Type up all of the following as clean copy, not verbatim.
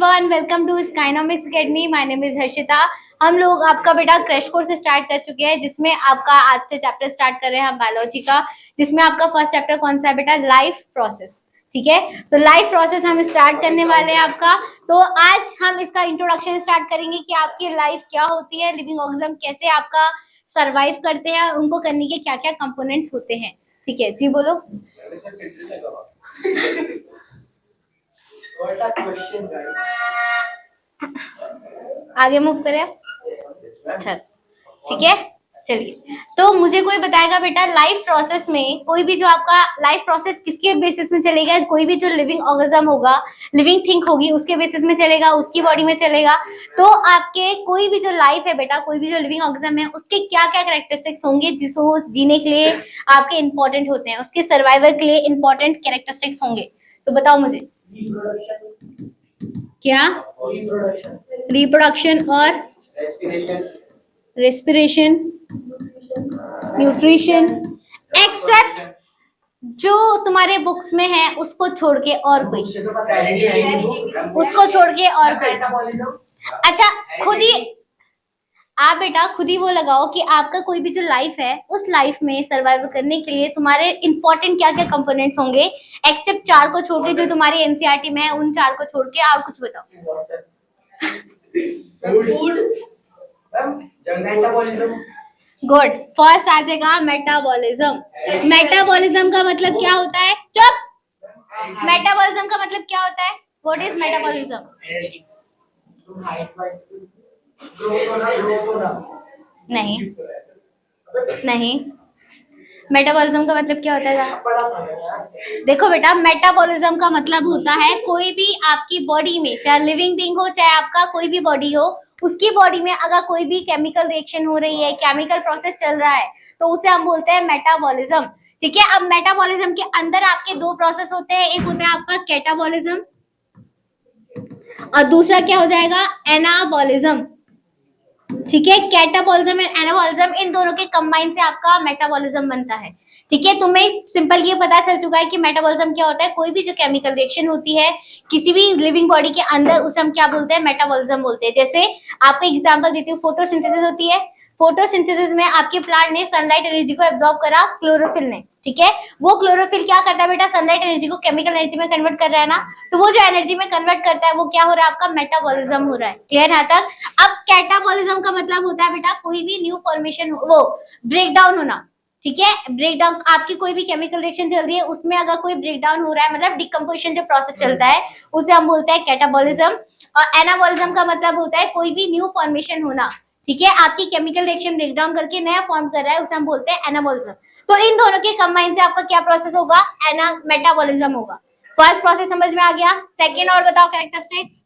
Welcome to Skynomics academy. My name is Harshita. हम लोग आपका बेटा क्रैश कोर्स स्टार्ट कर चुके हैं, जिसमें आपका आज से चैप्टर स्टार्ट कर रहे हैं हम बायोलॉजी का, जिसमें आपका फर्स्ट चैप्टर कौन सा है बेटा? Life process. ठीक है, तो लाइफ प्रोसेस हम स्टार्ट करने वाले हैं आपका। तो आज हम इसका इंट्रोडक्शन स्टार्ट करेंगे कि आपकी लाइफ क्या होती है, लिविंग ऑर्गेनिज्म कैसे आपका सरवाइव करते हैं, उनको करने के क्या क्या कंपोनेंट्स होते हैं। ठीक है जी, बोलो। आगे मूव करें। अच्छा, ठीक है, चलिए। तो मुझे कोई बताएगा बेटा, लाइफ प्रोसेस में कोई भी जो आपका लाइफ प्रोसेस किसके बेसिस में चलेगा? कोई भी जो लिविंग ऑर्गेनिज्म होगा, लिविंग थिंग होगी, उसके बेसिस में चलेगा, उसकी बॉडी में चलेगा। तो आपके कोई भी जो लाइफ है बेटा, कोई भी जो लिविंग ऑर्गेनिज्म है, उसके क्या क्या कैरेक्टरिस्टिक्स होंगे जिसको जीने के लिए आपके इंपॉर्टेंट होते हैं, उसके सर्वाइवल के लिए इंपॉर्टेंट कैरेक्टरिस्टिक्स होंगे? तो बताओ मुझे। क्या? रिप्रोडक्शन और रेस्पिरेशन, न्यूट्रिशन, एक्सेप्ट जो तुम्हारे बुक्स में है उसको छोड़ के और कोई, उसको छोड़ के और कोई। अच्छा, खुद ही आप बेटा खुद ही वो लगाओ कि आपका कोई भी जो लाइफ है, उस लाइफ में सर्वाइव करने के लिए तुम्हारे इंपॉर्टेंट क्या क्या कंपोनेंट्स होंगे, एक्सेप्ट चार को छोड़ के जो तुम्हारे एनसीईआरटी में है, उन चार को छोड़ के और कुछ बताओ। गुड, फर्स्ट आ जाएगा मेटाबॉलिज्म। मेटाबॉलिज्म का मतलब क्या होता है? चुप। मेटाबॉलिज्म का मतलब क्या होता है? What is metabolism? नहीं नहीं, मेटाबॉलिज्म का मतलब क्या होता है? देखो बेटा, मेटाबॉलिज्म का मतलब होता है कोई भी आपकी बॉडी में, चाहे लिविंग बीइंग हो चाहे आपका कोई भी बॉडी हो, उसकी बॉडी में अगर कोई भी केमिकल रिएक्शन हो रही है, केमिकल प्रोसेस चल रहा है, तो उसे हम बोलते हैं मेटाबॉलिज्म। ठीक है, अब मेटाबॉलिज्म के अंदर आपके दो प्रोसेस होते हैं, एक होता है आपका कैटाबॉलिज्म और दूसरा क्या हो जाएगा? एनाबॉलिज्म। ठीक है, कैटाबॉलिज्म एंड एनाबॉलिज्म, इन दोनों के कंबाइन से आपका मेटाबॉलिज्म बनता है। ठीक है, तुम्हें सिंपल ये पता चल चुका है कि मेटाबॉलिज्म क्या होता है। कोई भी जो केमिकल रिएक्शन होती है किसी भी लिविंग बॉडी के अंदर, उसे हम क्या बोलते हैं? मेटाबॉलिज्म बोलते हैं। जैसे आपको एग्जांपल देती हूँ, फोटोसिंथेसिस होती है। फोटोसिंथेसिस में आपके प्लांट ने सनलाइट एनर्जी को एब्जॉर्ब करा क्लोरोफिल ने। ठीक है, वो क्लोरोफिल क्या करता है बेटा? सनलाइट एनर्जी को केमिकल एनर्जी में कन्वर्ट कर रहा है ना, तो वो जो एनर्जी में कन्वर्ट करता है वो क्या हो रहा है? आपका मेटाबॉलिज्म हो रहा है। क्लियर है तक? अब कैटाबॉलिज्म का मतलब होता है बेटा कोई भी न्यू फॉर्मेशन, वो ब्रेक डाउन होना। ठीक है, ब्रेक डाउन, आपकी कोई भी केमिकल रिएक्शन चल रही है, उसमें अगर कोई ब्रेक डाउन हो रहा है, मतलब डिकम्पोजिशन जो प्रोसेस चलता है, उसे हम बोलते हैं कैटाबॉलिज्म। और एनाबॉलिज्म का मतलब होता है कोई भी न्यू फॉर्मेशन होना। ठीक है, आपकी केमिकल रिएक्शन ब्रेक डाउन करके नया फॉर्म कर रहा है, उसे हम बोलते हैं एनाबॉलिज्म। तो इन दोनों के कंबाइन से आपका क्या प्रोसेस होगा? एना मेटाबॉलिज्म होगा। फर्स्ट प्रोसेस समझ में आ गया। सेकेंड और बताओ कैरेक्टरिस्टिक्स।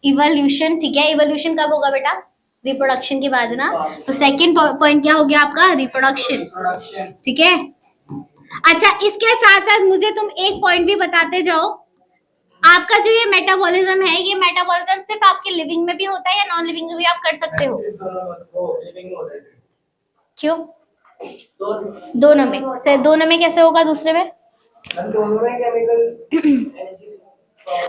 इवोल्यूशन। ठीक है, इवोल्यूशन कब होगा बेटा? रिप्रोडक्शन के बाद ना। तो सेकंड पॉइंट क्या हो गया आपका? रिप्रोडक्शन। ठीक है, अच्छा इसके साथ साथ मुझे तुम एक पॉइंट भी बताते जाओ। आपका जो ये मेटाबॉलिज्म है, ये मेटाबॉलिज्म सिर्फ आपके लिविंग में भी होता है या नॉन लिविंग में भी आप कर सकते हो? क्यों? दोनों में से, दोनों में कैसे होगा? दूसरे में दोनों में केमिकल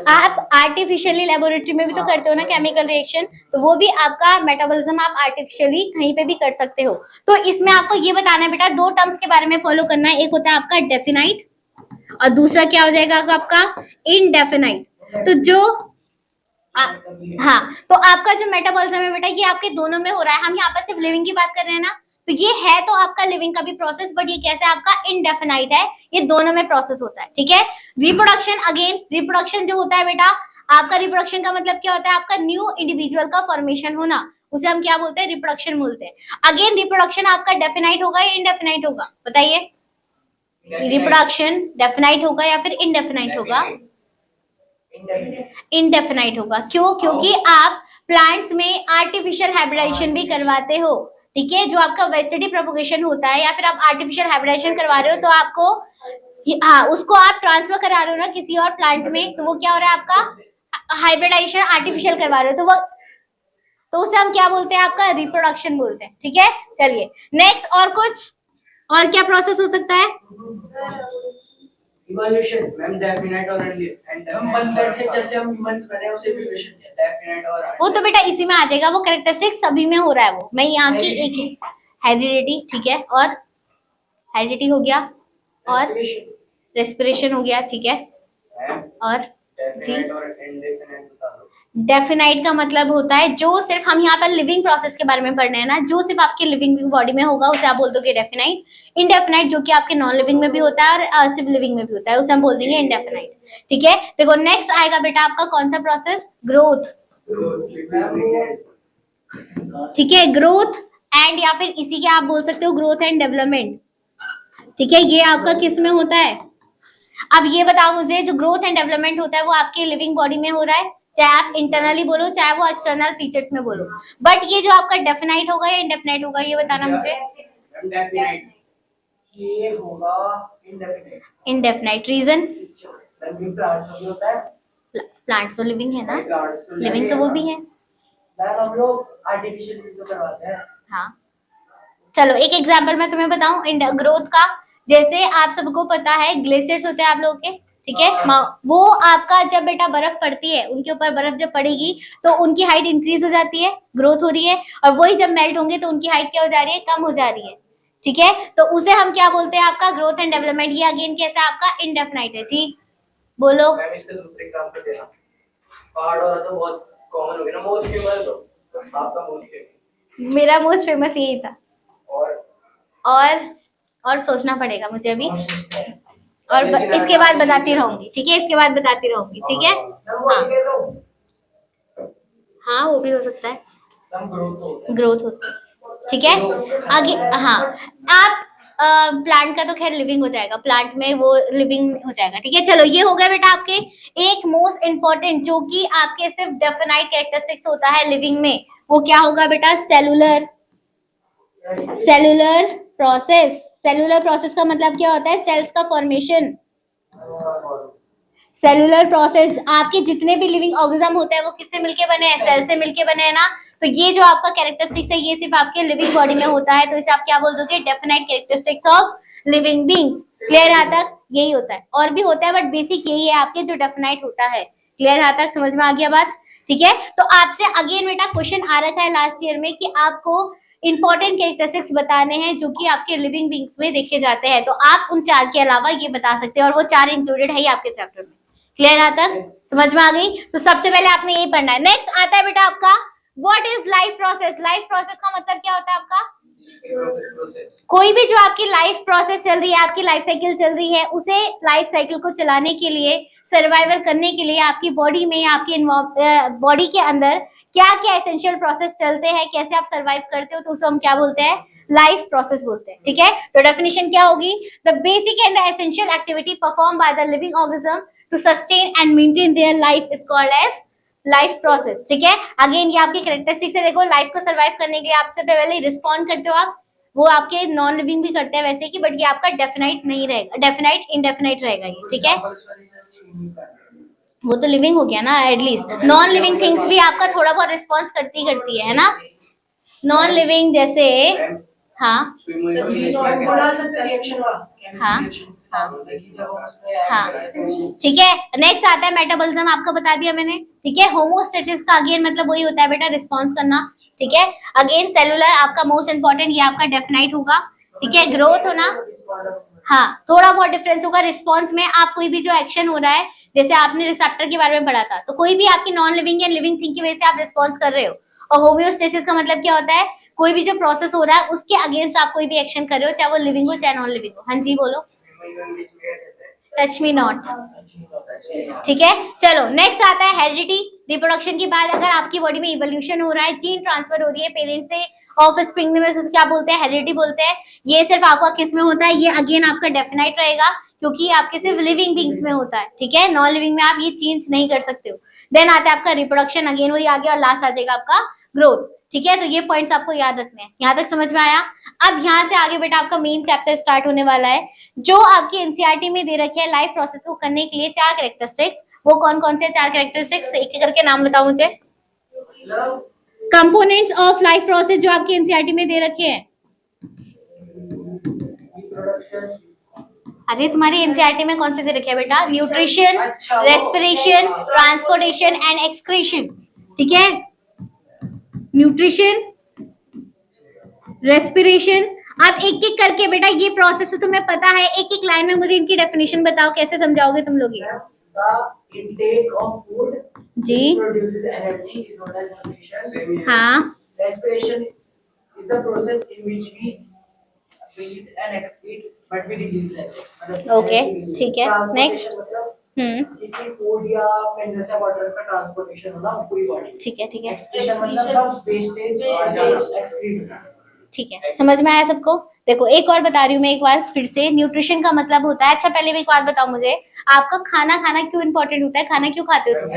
आप आर्टिफिशियली लेबोरेटरी में भी तो करते हो ना केमिकल रिएक्शन, तो वो भी आपका मेटाबॉलिज्म आप आर्टिफिशियली कहीं पे भी कर सकते हो। तो इसमें आपको ये बताना है बेटा, दो टर्म्स के बारे में फॉलो करना है। एक होता है आपका डेफिनाइट और दूसरा क्या हो जाएगा आपका? इनडेफिनाइट। तो जो हाँ, तो आपका जो मेटाबॉलिज्म है बेटा, ये आपके दोनों में हो रहा है। हम यहाँ पर सिर्फ लिविंग की बात कर रहे हैं ना, तो ये है तो आपका लिविंग का भी प्रोसेस, बट ये कैसे आपका? इनडेफिनाइट है, ये दोनों में प्रोसेस होता है। ठीक है, रिप्रोडक्शन, अगेन रिप्रोडक्शन जो होता है बेटा, आपका रिप्रोडक्शन का मतलब क्या होता है? आपका न्यू इंडिविजुअल का फॉर्मेशन होना, उसे हम क्या बोलते हैं? रिप्रोडक्शन बोलते हैं। अगेन रिप्रोडक्शन आपका डेफिनाइट होगा या इनडेफिनाइट होगा? बताइए। रिप्रोडक्शन डेफिनाइट होगा या फिर इनडेफिनाइट होगा? इनडेफिनाइट होगा। क्यों? क्योंकि आप प्लांट्स में आर्टिफिशियल हाइब्रिडाइजेशन भी करवाते हो। ठीक है, जो आपका वेस्टेडी प्रोपोगेशन होता है या फिर आप आर्टिफिशियल हाइब्रिडाइजेशन करवा रहे हो, तो आपको हाँ उसको आप ट्रांसफर करा रहे हो ना किसी और प्लांट में, तो वो क्या हो रहा है? आपका हाइब्रिडाइजेशन आर्टिफिशियल करवा रहे हो, तो उसे हम क्या बोलते हैं? आपका रिप्रोडक्शन बोलते हैं। ठीक है, चलिए नेक्स्ट। और कुछ और क्या प्रोसेस हो सकता है? इवोल्यूशन मैम डेफिनेट और हम बंदर से जैसे हम ह्यूमंस बने उसे इवोल्यूशन डेफिनेट और वो तो बेटा इसी में आ जाएगा, वो कैरेक्टरिस्टिक सभी में हो रहा है। वो मैं यहाँ की एक हेरिडिटी, ठीक है, और हेरिडिटी हो गया, और रेस्पिरेशन हो गया, ठीक है, और जी डेफिनाइट का मतलब होता है जो सिर्फ हम यहाँ पर लिविंग प्रोसेस के बारे में पढ़ रहे हैं ना, जो सिर्फ आपके लिविंग बॉडी में होगा उसे आप बोल दोगे डेफिनाइट। इनडेफिनाइट जो कि आपके नॉन लिविंग में भी होता है और सिर्फ लिविंग में भी होता है, उसे हम बोल देंगे इनडेफिनाइट। ठीक है, देखो नेक्स्ट आएगा बेटा आपका कौन सा प्रोसेस, ग्रोथ। ठीक है, ग्रोथ एंड या फिर इसी के आप बोल सकते हो ग्रोथ एंड डेवलपमेंट। ठीक है, ये आपका किस में होता है? अब ये बताओ मुझे, जो ग्रोथ एंड डेवलपमेंट होता है वो आपके लिविंग बॉडी में हो रहा है, चाहे आप इंटरनली बोलो चाहे वो एक्सटर्नल फीचर्स में बोलो। बट ये जो आपका डेफिनाइट होगा या इनडेफिनाइट होगा, ये बताना मुझे। ये होगा इनडेफिनेट। Indefinite, reason? प्लांट में होता है, प्लांट्स तो लिविंग है ना, लिविंग तो वो भी है। मैम हम लोग आर्टिफिशियल भी तो करवाते हैं। हाँ, चलो एक एग्जांपल मैं तुम्हें बताऊं ग्रोथ का। जैसे आप सबको पता है ग्लेशियर्स होते हैं आप लोगों के, ठीक है, वो आपका जब बेटा बर्फ पड़ती है, उनके ऊपर बर्फ जब पड़ेगी तो उनकी हाइट इंक्रीज हो जाती है, ग्रोथ हो रही है, और वही जब मेल्ट होंगे तो उनकी हाइट क्या हो जा रही है, कम हो जा रही है। ठीक है, तो उसे हम क्या बोलते हैं, आपका ग्रोथ एंड डेवलपमेंट। ये अगेन कैसा आपका इनडेफिनाइट है जी, बोलो। मैम इसके दूसरे एग्जांपल देना, पहाड़ वाला तो बहुत कॉमन हो गया ना, मोस्ट फेमस हो, सासा मोस्ट फेमस। मेरा मोस्ट फेमस यही था, और और सोचना पड़ेगा मुझे अभी, और इसके बाद बताती रहूंगी, ठीक है, इसके बाद बताती रहूंगी, ठीक है। हाँ हाँ, वो भी हो सकता है, ग्रोथ होता है, ठीक है। आगे हाँ, आप प्लांट का तो खैर लिविंग हो जाएगा, प्लांट में वो लिविंग हो जाएगा, ठीक है। चलो ये हो गया बेटा आपके एक मोस्ट इंपॉर्टेंट, जो कि आपके सिर्फ डेफिनाइट कैरेक्टरिस्टिक्स होता है लिविंग में, वो क्या होगा बेटा, cellular cellular process. Cellular process का मतलब क्या होता है, सेल्स का फॉर्मेशन। सेलुलर प्रोसेस, आपके जितने भी लिविंग ऑर्गेनिज्म होते हैं वो किससे मिलके बने हैं, सेल से मिलके बने हैं ना। तो ये जो आपका कैरेक्टरिस्टिक्स है ये सिर्फ आपके लिविंग बॉडी में होता है, तो इसे आप क्या बोल दोगे, definite characteristics of living beings. Clear, यहाँ तक यही होता है, और भी होता है बट बेसिक यही है आपके जो डेफिनाइट होता है। क्लियर, यहाँ तक समझ में आ गया बात, ठीक है। तो आपसे अगेन बेटा क्वेश्चन आ रखा है लास्ट ईयर में कि आपको इंपॉर्टेंट कैरेक्टरिस्टिक्स बताने हैं जो कि आपके लिविंग बींग्स में देखे जाते हैं, तो आप उन 4 के अलावा ये बता सकते हैं, और वो 4 इंक्लूडेड है ही आपके चैप्टर में। क्लियर, यहाँ तक समझ में आ गई। तो सबसे पहले आपने यही पढ़ना है। नेक्स्ट आता है बेटा आपका what is life process. Life process का मतलब क्या होता है आपका, कोई भी जो आपकी लाइफ प्रोसेस चल रही है, आपकी लाइफ साइकिल चल रही है, उसे लाइफ साइकिल को चलाने के लिए, सर्वाइवल करने के लिए आपकी बॉडी में, आपकी बॉडी के अंदर क्या क्या एसेंशियल प्रोसेस चलते हैं, कैसे आप सर्वाइव करते हो, तो उसे हम क्या बोलते हैं, लाइफ प्रोसेस बोलते हैं। ठीक है, तो डेफिनेशन क्या होगी, the basic and the essential activity perform by the living organism to sustain and maintain their life is called as life process. ठीक है, अगेन ये आपकी कैरेक्टरिस्टिक्स है। देखो लाइफ को सर्वाइव करने के लिए आप सबसे पहले रिस्पॉन्ड करते हो, आप वो आपके नॉन लिविंग भी करते हैं वैसे की, बट ये आपका डेफिनाइट नहीं रहेगा, डेफिनाइट इनडेफिनाइट रहेगा ये। ठीक है, वो तो लिविंग हो गया ना, एटलीस्ट नॉन लिविंग थिंग्स भी आपका थोड़ा बहुत रिस्पॉन्स करती है ना, नॉन लिविंग जैसे हाँ हाँ हाँ, ठीक है। नेक्स्ट आता है मेटाबॉलिज्म, आपको बता दिया मैंने। ठीक है, होमोस्टेसिस का अगेन मतलब वही होता है बेटा, रिस्पॉन्स करना। ठीक है, अगेन सेलुलर आपका मोस्ट इंपॉर्टेंट, ये आपका डेफिनाइट होगा। ठीक है, ग्रोथ होना, हाँ थोड़ा बहुत डिफरेंस होगा रिस्पॉन्स में। आप कोई भी जो एक्शन हो रहा है, जैसे आपने रिसेप्टर के बारे में पढ़ा था, तो कोई भी आपकी नॉन लिविंग या लिविंग थिंग की वजह से आप रिस्पॉन्स कर रहे हो। और होमियोस्टेसिस का मतलब क्या होता है, कोई भी जो प्रोसेस हो रहा है उसके अगेंस्ट आप कोई भी एक्शन कर रहे हो, चाहे वो लिविंग हो चाहे नॉन लिविंग हो। हाँ जी बोलो, टच मी नॉट। ठीक है, चलो नेक्स्ट आता है हेरिडिटी। रिप्रोडक्शन के बाद अगर आपकी बॉडी में इवोल्यूशन हो रहा है, जीन ट्रांसफर हो रही है पेरेंट्स से ऑफ स्प्रिंग में, उसे क्या बोलते हैं, हेरिडिटी बोलते हैं। ये सिर्फ आपका किस में होता है, ये अगेन आपका डेफिनाइट रहेगा, क्योंकि आपके सिर्फ लिविंग बींग्स में होता है। ठीक है, नॉन लिविंग में आप ये चेंज नहीं कर सकते हो। देन आता है आपका रिप्रोडक्शन, अगेन वही आ गया, और लास्ट आ जाएगा आपका ग्रोथ। ठीक है, तो ये पॉइंट्स आपको याद रखने हैं। यहाँ तक समझ में आया। अब यहाँ से आगे बेटा आपका मेन चैप्टर स्टार्ट होने वाला है, जो आपकी एनसीईआरटी में दे रखे हैं लाइफ प्रोसेस को करने के लिए 4 कैरेक्टरिस्टिक्स। वो कौन कौन से 4 कैरेक्टरिस्टिक्स, एक एक करके नाम बताओ मुझे। कंपोनेंट्स ऑफ लाइफ प्रोसेस जो आपकी एनसीईआरटी में दे रखे हैं, अरे तुम्हारी एनसीईआरटी में कौन से दे रखे हैं बेटा? न्यूट्रिशन, अच्छा, रेस्पिरेशन, ट्रांसपोर्टेशन एंड एक्सक्रीशन। ठीक है, न्यूट्रिशन, रेस्पिरेशन। अब एक एक करके बेटा ये प्रोसेस तो तुम्हें पता है, एक एक लाइन में मुझे इनकी डेफिनेशन बताओ, कैसे समझाओगे तुम लोग ये? The intake of food जी which produces energy is known as nutrition. हाँ Respiration is the process in which we breathe and excrete, but we release it. Okay ठीक है, नेक्स्ट। Transportation मतलब किसी फूड या मिनरल या वाटर का transportation होना पूरी बॉडी। ठीक है ठीक है एक्सक्रीशन मतलब वेस्टेज एक्सक्रीट होना। ठीक है, समझ में आया सबको? देखो एक और बता रही हूँ मैं एक बार फिर से, न्यूट्रिशन का मतलब होता है, अच्छा पहले भी एक बात बताओ मुझे, आपका खाना खाना क्यों इंपॉर्टेंट होता है? खाना क्यों खाते हो तुम?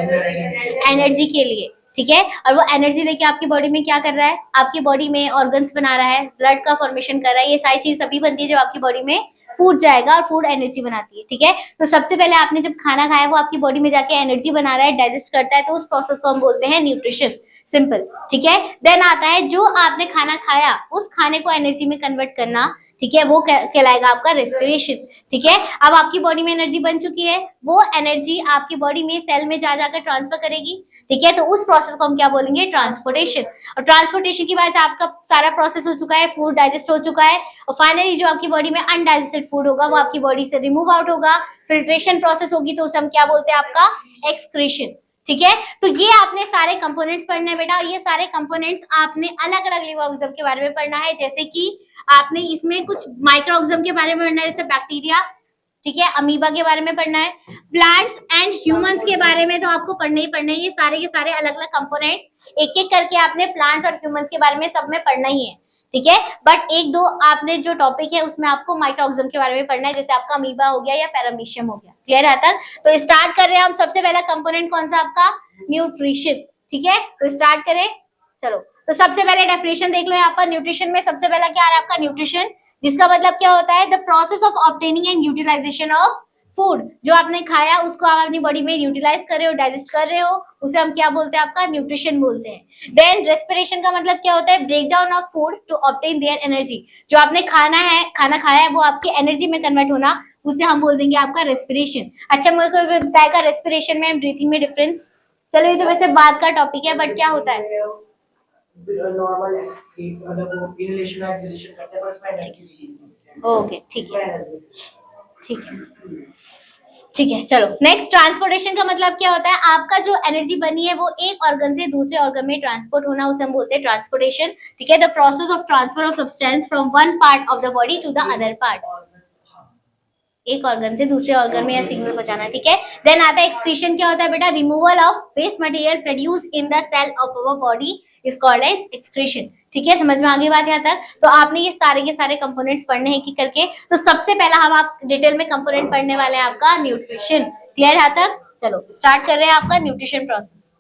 एनर्जी के लिए। ठीक है, और वो एनर्जी लेके आपकी बॉडी में क्या कर रहा है? आपकी बॉडी में ऑर्गन्स बना रहा है, ब्लड का फॉर्मेशन कर रहा है, ये सारी चीज तभी बनती है जब आपकी बॉडी में फूड जाएगा, और फूड एनर्जी बनाती है। ठीक है, तो सबसे पहले आपने जब खाना खाया वो आपकी बॉडी में जाके एनर्जी बना रहा है, डाइजेस्ट करता है, तो उस प्रोसेस को हम बोलते हैं न्यूट्रिशन। सिंपल। ठीक है, देन आता है जो आपने खाना खाया उस खाने को एनर्जी में कन्वर्ट करना। ठीक है, वो कहलाएगा आपका रेस्पिरेशन। ठीक है, अब आपकी बॉडी में एनर्जी बन चुकी है, वो एनर्जी आपकी बॉडी में सेल में जा जाकर ट्रांसफर करेगी। ठीक है, तो उस प्रोसेस को हम क्या बोलेंगे? ट्रांसपोर्टेशन। और ट्रांसपोर्टेशन की वजह से आपका सारा प्रोसेस हो चुका है, फूड डाइजेस्ट हो चुका है, और फाइनली जो आपकी बॉडी में अनडाइजेस्टेड फूड होगा वो आपकी बॉडी से रिमूव आउट होगा, फिल्ट्रेशन प्रोसेस होगी, तो उसे हम क्या बोलते हैं? आपका एक्सक्रीशन। ठीक है, तो ये आपने सारे कंपोनेंट्स पढ़ने हैं बेटा, ये सारे कंपोनेंट्स आपने अलग अलग लिविंग ऑर्गेनिज्म के बारे में पढ़ना है, जैसे कि आपने इसमें कुछ माइक्रो ऑर्गेनिज्म के बारे में पढ़ना है, जैसे बैक्टीरिया। ठीक है, अमीबा के बारे में पढ़ना है, प्लांट्स एंड ह्यूमंस के बारे में तो आपको पढ़ने ही पढ़ने हैं, ये सारे के सारे अलग अलग कंपोनेंट्स एक एक करके आपने प्लांट्स और ह्यूमंस के बारे में सब में पढ़ना ही है। ठीक है, बट एक दो आपने जो टॉपिक है उसमें आपको माइक्रो ऑर्गेनिज्म के बारे में पढ़ना है, जैसे आपका अमीबा हो गया या पैरामीशियम हो गया। क्लियर है तक? तो स्टार्ट कर रहे हैं हम, सबसे पहला कंपोनेंट कौन सा? आपका न्यूट्रिशन। ठीक है, तो स्टार्ट करें, चलो। तो सबसे पहले डेफिनेशन देख लो यहाँ पर, न्यूट्रिशन में सबसे पहला क्या आ रहा है आपका? न्यूट्रिशन, जिसका मतलब क्या होता है? The process of obtaining and utilization of food. जो आपने खाया उसको आप अपनी बॉडी में यूटिलाइज कर रहे हो, डाइजेस्ट कर रहे हो, उसे हम क्या बोलते हैं? आपका न्यूट्रिशन बोलते हैं। देन रेस्पिरेशन का मतलब क्या होता है? Break down of food to obtain their energy. जो आपने खाना खाया है वो आपकी एनर्जी में कन्वर्ट होना, उसे हम बोल देंगे आपका रेस्पिरेशन। अच्छा मुझे कोई बताएगा रेस्पिरेशन में एंड ब्रीथिंग में डिफरेंस? चलो ये तो वैसे बात का टॉपिक है, बट क्या होता है? नॉर्मल एक्सक्रीट मतलब वो इनहेलेशन और एक्सहेलेशन करते हैं, पर इसमें एनर्जी रिलीज होती है। ओके ठीक है ठीक है ठीक है, चलो नेक्स्ट। ट्रांसपोर्टेशन का मतलब क्या होता है? आपका जो एनर्जी बनी है वो एक ऑर्गन से दूसरे ऑर्गन में ट्रांसपोर्ट होना, उसे हम बोलते हैं ट्रांसपोर्टेशन। ठीक है, the process of transfer of substance from one part of the body to the other part, एक ऑर्गन से दूसरे ऑर्गन में या सिग्नल पहुंचाना। ठीक है, देन आता है एक्सक्रीशन। क्या होता है बेटा? Removal of waste material produce in the cell of our body is called as excretion. ठीक है, समझ में आ गई बात यहाँ तक? तो आपने ये सारे के सारे कंपोनेंट्स पढ़ने हैं कि करके। तो सबसे पहला हम आप डिटेल में कंपोनेंट पढ़ने वाले हैं आपका न्यूट्रिशन। क्लियर यहाँ तक? चलो स्टार्ट कर रहे हैं आपका न्यूट्रिशन प्रोसेस।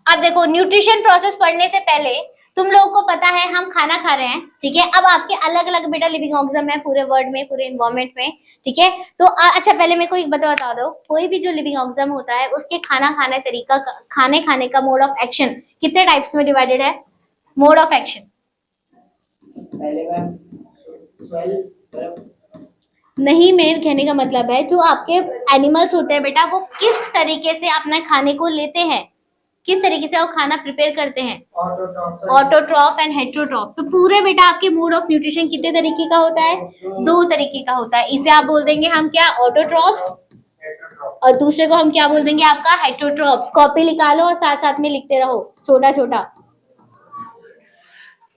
अब देखो नीट्रिशन प्रोसेस पढ़ने से पहले तुम लोगों को पता है हम खाना खा रहे हैं। ठीक है, अब आपके अलग अलग बेटा लिविंग ऑर्गेनिज्म है पूरे वर्ल्ड में, पूरे एनवायरमेंट में। ठीक है, तो अच्छा पहले मेरे को एक बता दो, कोई भी जो लिविंग ऑर्गेनिज्म होता है उसके खाना खाने तरीका, खाने का मोड ऑफ एक्शन कितने टाइप्स में डिवाइडेड है? मोड ऑफ एक्शन पहले मैम स्वेल नहीं, मेरे कहने का मतलब है जो आपके एनिमल्स होते हैं बेटा वो किस तरीके से अपने खाने को लेते हैं, किस तरीके से वो खाना प्रिपेयर करते हैं? Autotroph and heterotroph. तो पूरे बेटा आपके मोड ऑफ न्यूट्रिशन कितने तरीके का होता है? दो तरीके का होता है। इसे आप बोल देंगे हम क्या? ऑटोट्रॉफ्स, और दूसरे को हम क्या बोल देंगे? आपका हेटेरोट्रॉफ्स। कॉपी निकालो और साथ साथ में लिखते रहो छोटा छोटा।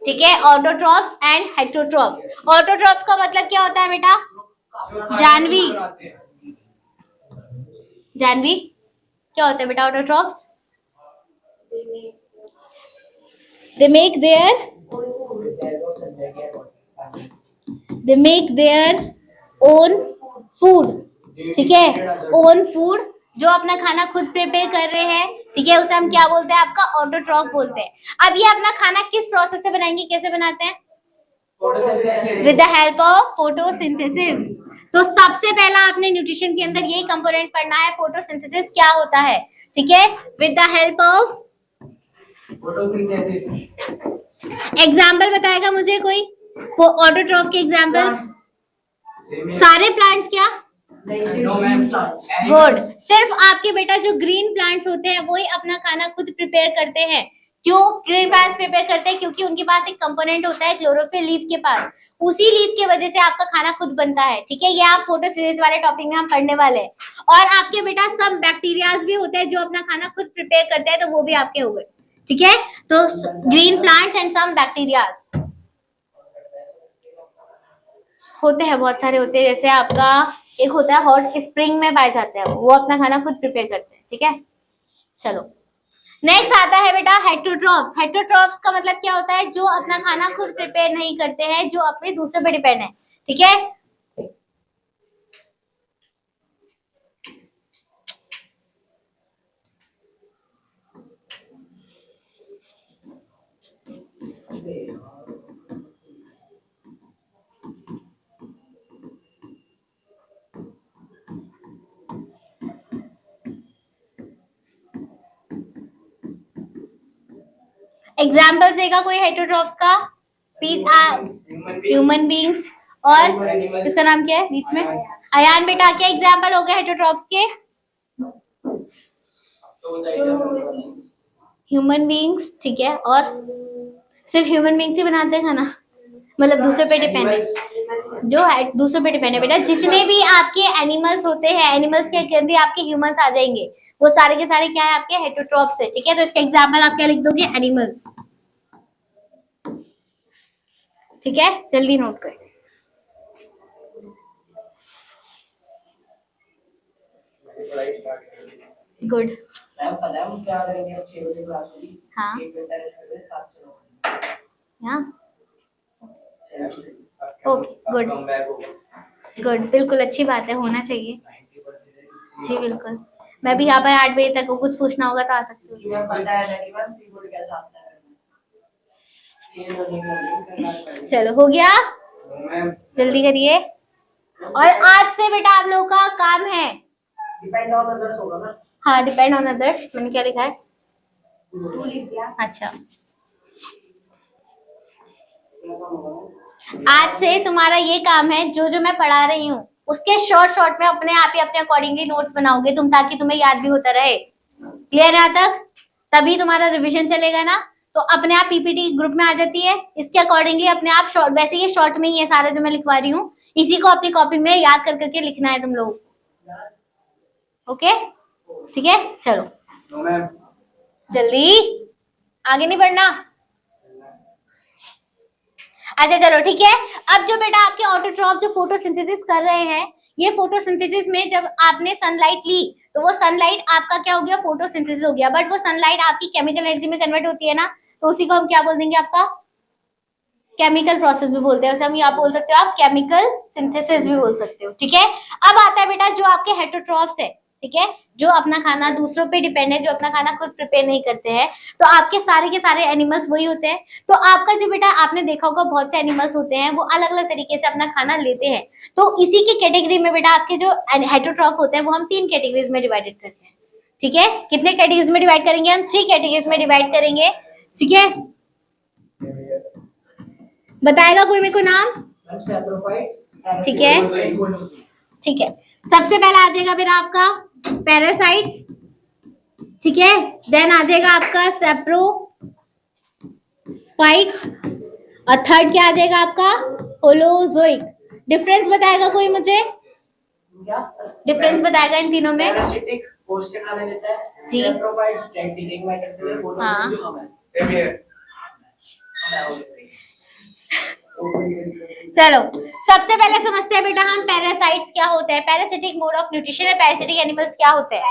ठीक है, ऑटोट्रॉफ्स एंड हेटेरोट्रॉफ्स। ऑटोट्रॉफ्स का मतलब क्या होता है बेटा? जानवी, जानवी क्या होता है बेटा autotrophs? they make their own food। ठीक है, ओन फूड, जो अपना खाना खुद प्रिपेयर कर रहे हैं। ठीक है, उसे हम क्या बोलते हैं? आपका ऑटोट्रॉफ बोलते हैं। अब ये अपना खाना किस प्रोसेस से बनाएंगे, कैसे बनाते हैं? With the help of photosynthesis. तो सबसे पहला आपने न्यूट्रिशन के अंदर यही कंपोनेंट पढ़ना है, फोटोसिंथेसिस क्या होता है। ठीक है, with the help of example बताएगा मुझे कोई? ऑटोट्रॉफ के एग्जाम्पल्स? सारे प्लांट्स क्या? No ma'am. गुड। सिर्फ आपके बेटा जो ग्रीन प्लांट्स होते हैं वही अपना खाना खुद प्रिपेयर करते हैं। क्यों ग्रीन प्लांट्स प्रिपेयर करते हैं? क्योंकि उनके पास एक कंपोनेंट होता है क्लोरोफिल लीफ के पास, उसी लीफ की वजह से आपका खाना खुद बनता है। ठीक है, ये आप फोटोसिंथेसिस वाले टॉपिक में हम पढ़ने वाले हैं। और आपके बेटा सम बैक्टीरियाज भी होते हैं जो अपना खाना खुद प्रिपेयर करते हैं, तो वो भी आपके हो गए। ठीक है, तो green plants and some bacterias होते हैं, बहुत सारे होते हैं। जैसे आपका एक होता है हॉट स्प्रिंग में पाए जाते हैं, वो अपना खाना खुद प्रिपेयर करते हैं। ठीक है, चलो नेक्स्ट आता है बेटा हेटरोट्रॉफ्स। हेटरोट्रॉफ्स का मतलब क्या होता है? जो अपना खाना खुद प्रिपेयर नहीं करते हैं, जो अपने दूसरे पे डिपेंड है। ठीक है, एग्जाम्पल देगा कोई हेटरोट्रॉफ्स का? ह्यूमन बींग्स और इसका नाम क्या है बीच में? अयान बेटा, क्या एग्जाम्पल हो गए हेटरोट्रॉफ्स के? Human beings. ठीक है, और सिर्फ ह्यूमन बींग्स ही बनाते हैं खाना? मतलब दूसरे पे डिपेंड है? जो है दूसरे पे डिपेंड है बेटा। जितने भी आपके एनिमल्स होते हैं, एनिमल्स के अंदर आपके ह्यूमंस आ जाएंगे, वो सारे के सारे क्या है? आपके हेटरोट्रॉफ्स है। ठीक है, तो इसका एग्जाम्पल आप क्या लिख दोगे? एनिमल्स। ठीक है, जल्दी नोट करें। गुड। मैम पता है हम क्या करेंगे? 6 बजे क्लास होगी। हाँ, 1 घंटा रेस्ट करके 7 से 9। हाँ, ओके, गुड गुड, बिल्कुल अच्छी बात है, होना चाहिए। जी बिल्कुल, मैं भी यहाँ पर 8 बजे तक को कुछ पूछना होगा तो आ सकती हूँ। तुम्हें पता है ना कि मैम कीबोर्ड कैसा आता है? चलो हो गया, जल्दी करिए। और आज से बेटा आप लोगों का काम है, डिपेंड ऑन अदर्स होगा ना? हाँ, डिपेंड ऑन अदर्स। मैंने क्या लिखा है? अच्छा, आज से तुम्हारा ये काम है, जो जो मैं पढ़ा रही हूँ उसके शॉर्ट शॉर्ट में अपने आप ही अपने अकॉर्डिंगली नोट्स बनाओगे तुम, ताकि तुम्हें याद भी होता रहे। क्लियर है यहाँ तक? तभी तुम्हारा रिवीजन चलेगा ना। तो अपने आप पीपीटी ग्रुप में आ जाती है, इसके अकॉर्डिंगली अपने आप शॉर्ट, वैसे ये शॉर्ट में ही है सारा जो मैं लिखवा रही हूँ, इसी को अपनी कॉपी में याद कर करके लिखना है तुम लोग। ओके, ठीक है, चलो जल्दी, आगे नहीं बढ़ना। अच्छा चलो ठीक है। अब जो बेटा आपके ऑटोट्रॉफ जो फोटोसिंथेसिस कर रहे हैं, ये फोटोसिंथेसिस में जब आपने सनलाइट ली तो वो सनलाइट आपका क्या हो गया? फोटोसिंथेसिस हो गया। बट वो सनलाइट आपकी केमिकल एनर्जी में कन्वर्ट होती है ना, तो उसी को हम क्या बोल देंगे? आपका केमिकल प्रोसेस भी बोलते हैं उसे हम। आप बोल सकते हो आप केमिकल सिंथेसिस भी बोल सकते हो। ठीक है, अब आता है बेटा जो आपके हेटरोट्रॉफ्स है। ठीक है, जो अपना खाना दूसरों पे डिपेंड है, जो अपना खाना खुद प्रिपेयर नहीं करते हैं, तो आपके सारे के सारे एनिमल्स वही होते हैं। तो आपका जो बेटा आपने देखा होगा बहुत से एनिमल्स होते हैं वो अलग अलग तरीके से अपना खाना लेते हैं। तो इसी की कैटेगरी में बेटा आपके जो हेटरोट्रॉफ होते हैं वो हम 3 कैटेगरीज में डिवाइडेड करते हैं। ठीक है, कितने कैटेगरीज में डिवाइड करेंगे? हम 3 कैटेगरीज में डिवाइड करेंगे। ठीक है, बताएगा कोई मेरे को नाम? ठीक है, ठीक है, सबसे पहला आ जाएगा फिर आपका पैरासाइट्स। ठीक है, देन आ जाएगा आपका सेप्रोफाइट्स, और थर्ड क्या आ जाएगा आपका? होलोजोइक। डिफरेंस बताएगा कोई मुझे? डिफरेंस बताएगा इन तीनों में? पैरासिटिक कोष से खाना लेता है जी, सेप्रोफाइट्स डेंटिक मैटर से ले, हाँ, जो हमें सेम है। चलो सबसे पहले समझते हैं बेटा हम पैरासाइट्स क्या होते हैं। पैरासिटिक मोड ऑफ न्यूट्रिशन है, पैरासिटिक एनिमल्स क्या होते हैं?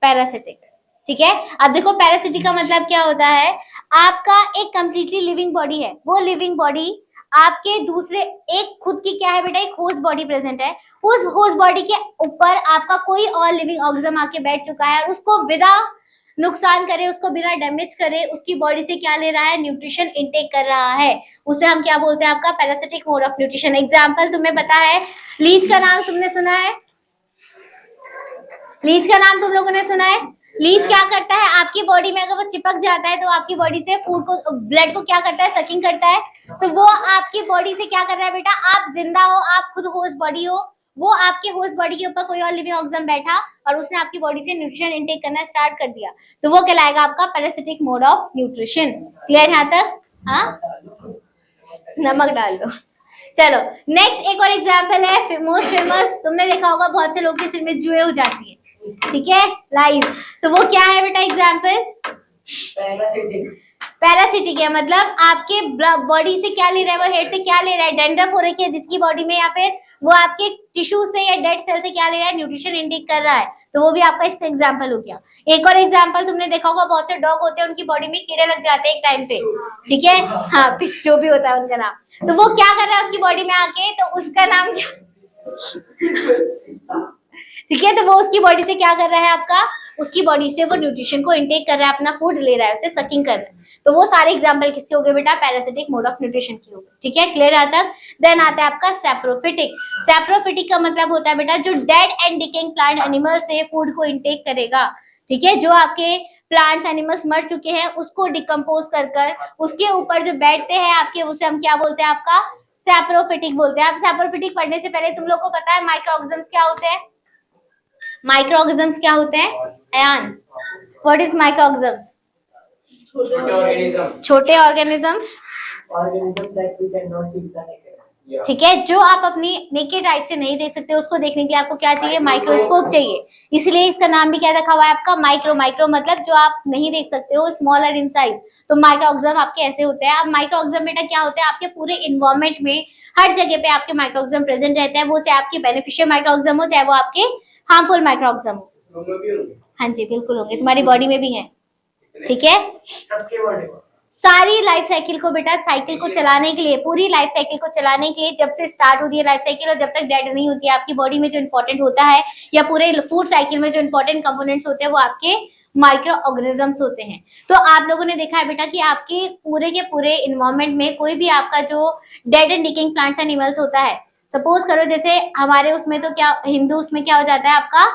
पैरासिटिक। ठीक है, अब देखो पैरासिटिक का मतलब क्या होता है? आपका एक कंप्लीटली लिविंग बॉडी है, वो लिविंग बॉडी आपके दूसरे एक खुद की क्या है बेटा? एक होस्ट बॉडी प्रेजेंट है। उस होस्ट बॉडी के ऊपर आपका कोई और लिविंग ऑर्गेनिज्म आके बैठ चुका है और उसको बिना नुकसान करे, उसको बिना डैमेज करे, उसकी बॉडी से क्या ले रहा है? न्यूट्रिशन इनटेक कर रहा है। उसे हम क्या बोलते हैं? आपका parasitic mode of nutrition. Example तुम्हें पता है, लीच का नाम तुमने सुना है? लीच का नाम तुम लोगों ने सुना है? लीच क्या करता है आपकी बॉडी में, अगर वो चिपक जाता है तो आपकी बॉडी से फूड को, ब्लड को क्या करता है, सकिंग करता है। तो वो आपकी बॉडी से क्या कर रहा है बेटा, आप जिंदा हो, आप खुद होस्ट बॉडी हो, वो आपके होस्ट बॉडी के ऊपर कोई और लिविंग ऑर्गेनिज्म बैठा और उसने आपकी बॉडी से न्यूट्रिशन इनटेक करना स्टार्ट कर दिया, तो वो कहलाएगा आपका parasitic mode of nutrition. Clear यहाँ तक? हाँ, नमक डाल दो। चलो नेक्स्ट एक और एग्जांपल है, मोस्ट फेमस, तुमने देखा होगा बहुत से लोग के सिर में जुए हो जाती है, ठीक है, लाइस। तो वो क्या है बेटा एग्जांपल? पैरासिटिक। पैरासिटिक है, मतलब आपके बॉडी से क्या ले रहा है, वो हेड से क्या ले रहा है, डेंड्रफ हो रखी है जिसकी बॉडी में, या फिर वो आपके टिश्यू से या डेड सेल से क्या ले रहा है, न्यूट्रिशन इनटेक कर रहा है, तो वो भी आपका इसका एग्जांपल हो गया। एक और एग्जांपल तुमने देखा होगा, बहुत से डॉग होते हैं उनकी बॉडी में कीड़े लग जाते हैं एक टाइम पे, ठीक है, हाँ, पिस जो भी होता है उनका नाम, तो वो क्या कर रहा है उसकी बॉडी में आके, तो उसका नाम क्या, ठीक है, तो वो उसकी बॉडी से क्या कर रहा है आपका, उसकी बॉडी से वो न्यूट्रिशन को इनटेक कर रहा है, अपना फूड ले रहा है, उसे सकिंग कर रहा है। तो वो सारे एग्जांपल किसके हो गए बेटा, पैरासिटिक मोड ऑफ न्यूट्रिशन के हो गए, ठीक है, क्लियर है तक? देन आता है आपका सैप्रोफिटिक। सैप्रोफिटिक का मतलब होता है बेटा जो dead and decaying plant animal से फूड को इनटेक करेगा, ठीक है, जो आपके प्लांट्स एनिमल्स मर चुके हैं उसको डिकम्पोज कर कर उसके ऊपर जो बैठते हैं आपके, उसे हम क्या बोलते हैं, आपका सैप्रोफिटिक बोलते हैं। आप सैप्रोफिटिक पढ़ने से पहले तुम लोग को पता है माइक्रो ऑर्गेनिजम्स क्या होते हैं? माइक्रो ऑर्गेनिजम्स क्या होते हैं Ayaan? What is micro organisms? छोटे ऑर्गेनिज्म। छोटे organisms, organism that we can not see with the naked. ठीक है, जो आप अपनी नेकेड आइज से नहीं देख सकते, उसको देखने के लिए आपको क्या चाहिए, माइक्रोस्कोप चाहिए, इसलिए इसका नाम भी क्या रखा हुआ है आपका, माइक्रो। माइक्रो मतलब जो आप नहीं देख सकते हो, स्मॉलर इन साइज, तो माइक्रो ऑर्गेनिज्म आपके ऐसे होते हैं। अब माइक्रो ऑर्गेनिज्म बेटा क्या होते हैं, आपके पूरे इन्वायरमेंट में हर जगह पे आपके माइक्रो ऑर्गेनिज्म प्रेजेंट रहते हैं, वो चाहे आपके बेनिफिशियल माइक्रो ऑर्गेनिज्म हो, चाहे वो आपके हार्मफुल माइक्रो ऑर्गेनिज्म हो। हाँ जी बिल्कुल होंगे, तुम्हारी बॉडी में भी है, ठीक है, सबके बॉडी में। सारी लाइफ साइकिल को बेटा, साइकिल को चलाने के लिए, पूरी लाइफ साइकिल को चलाने के लिए, जब से स्टार्ट होती है लाइफ साइकिल और जब तक डेड नहीं होती है, आपकी बॉडी में जो इंपॉर्टेंट होता है, या पूरे फूड साइकिल में जो इंपॉर्टेंट कंपोनेंट्स होते हैं, वो आपके माइक्रो ऑर्गेनिजम्स होते हैं। तो आप लोगों ने देखा है बेटा कि आपके पूरे के पूरे इन्वायरमेंट में कोई भी आपका जो dead and decaying plants animals होता है, सपोज करो जैसे हमारे उसमें तो क्या, हिंदू उसमें क्या हो जाता है आपका,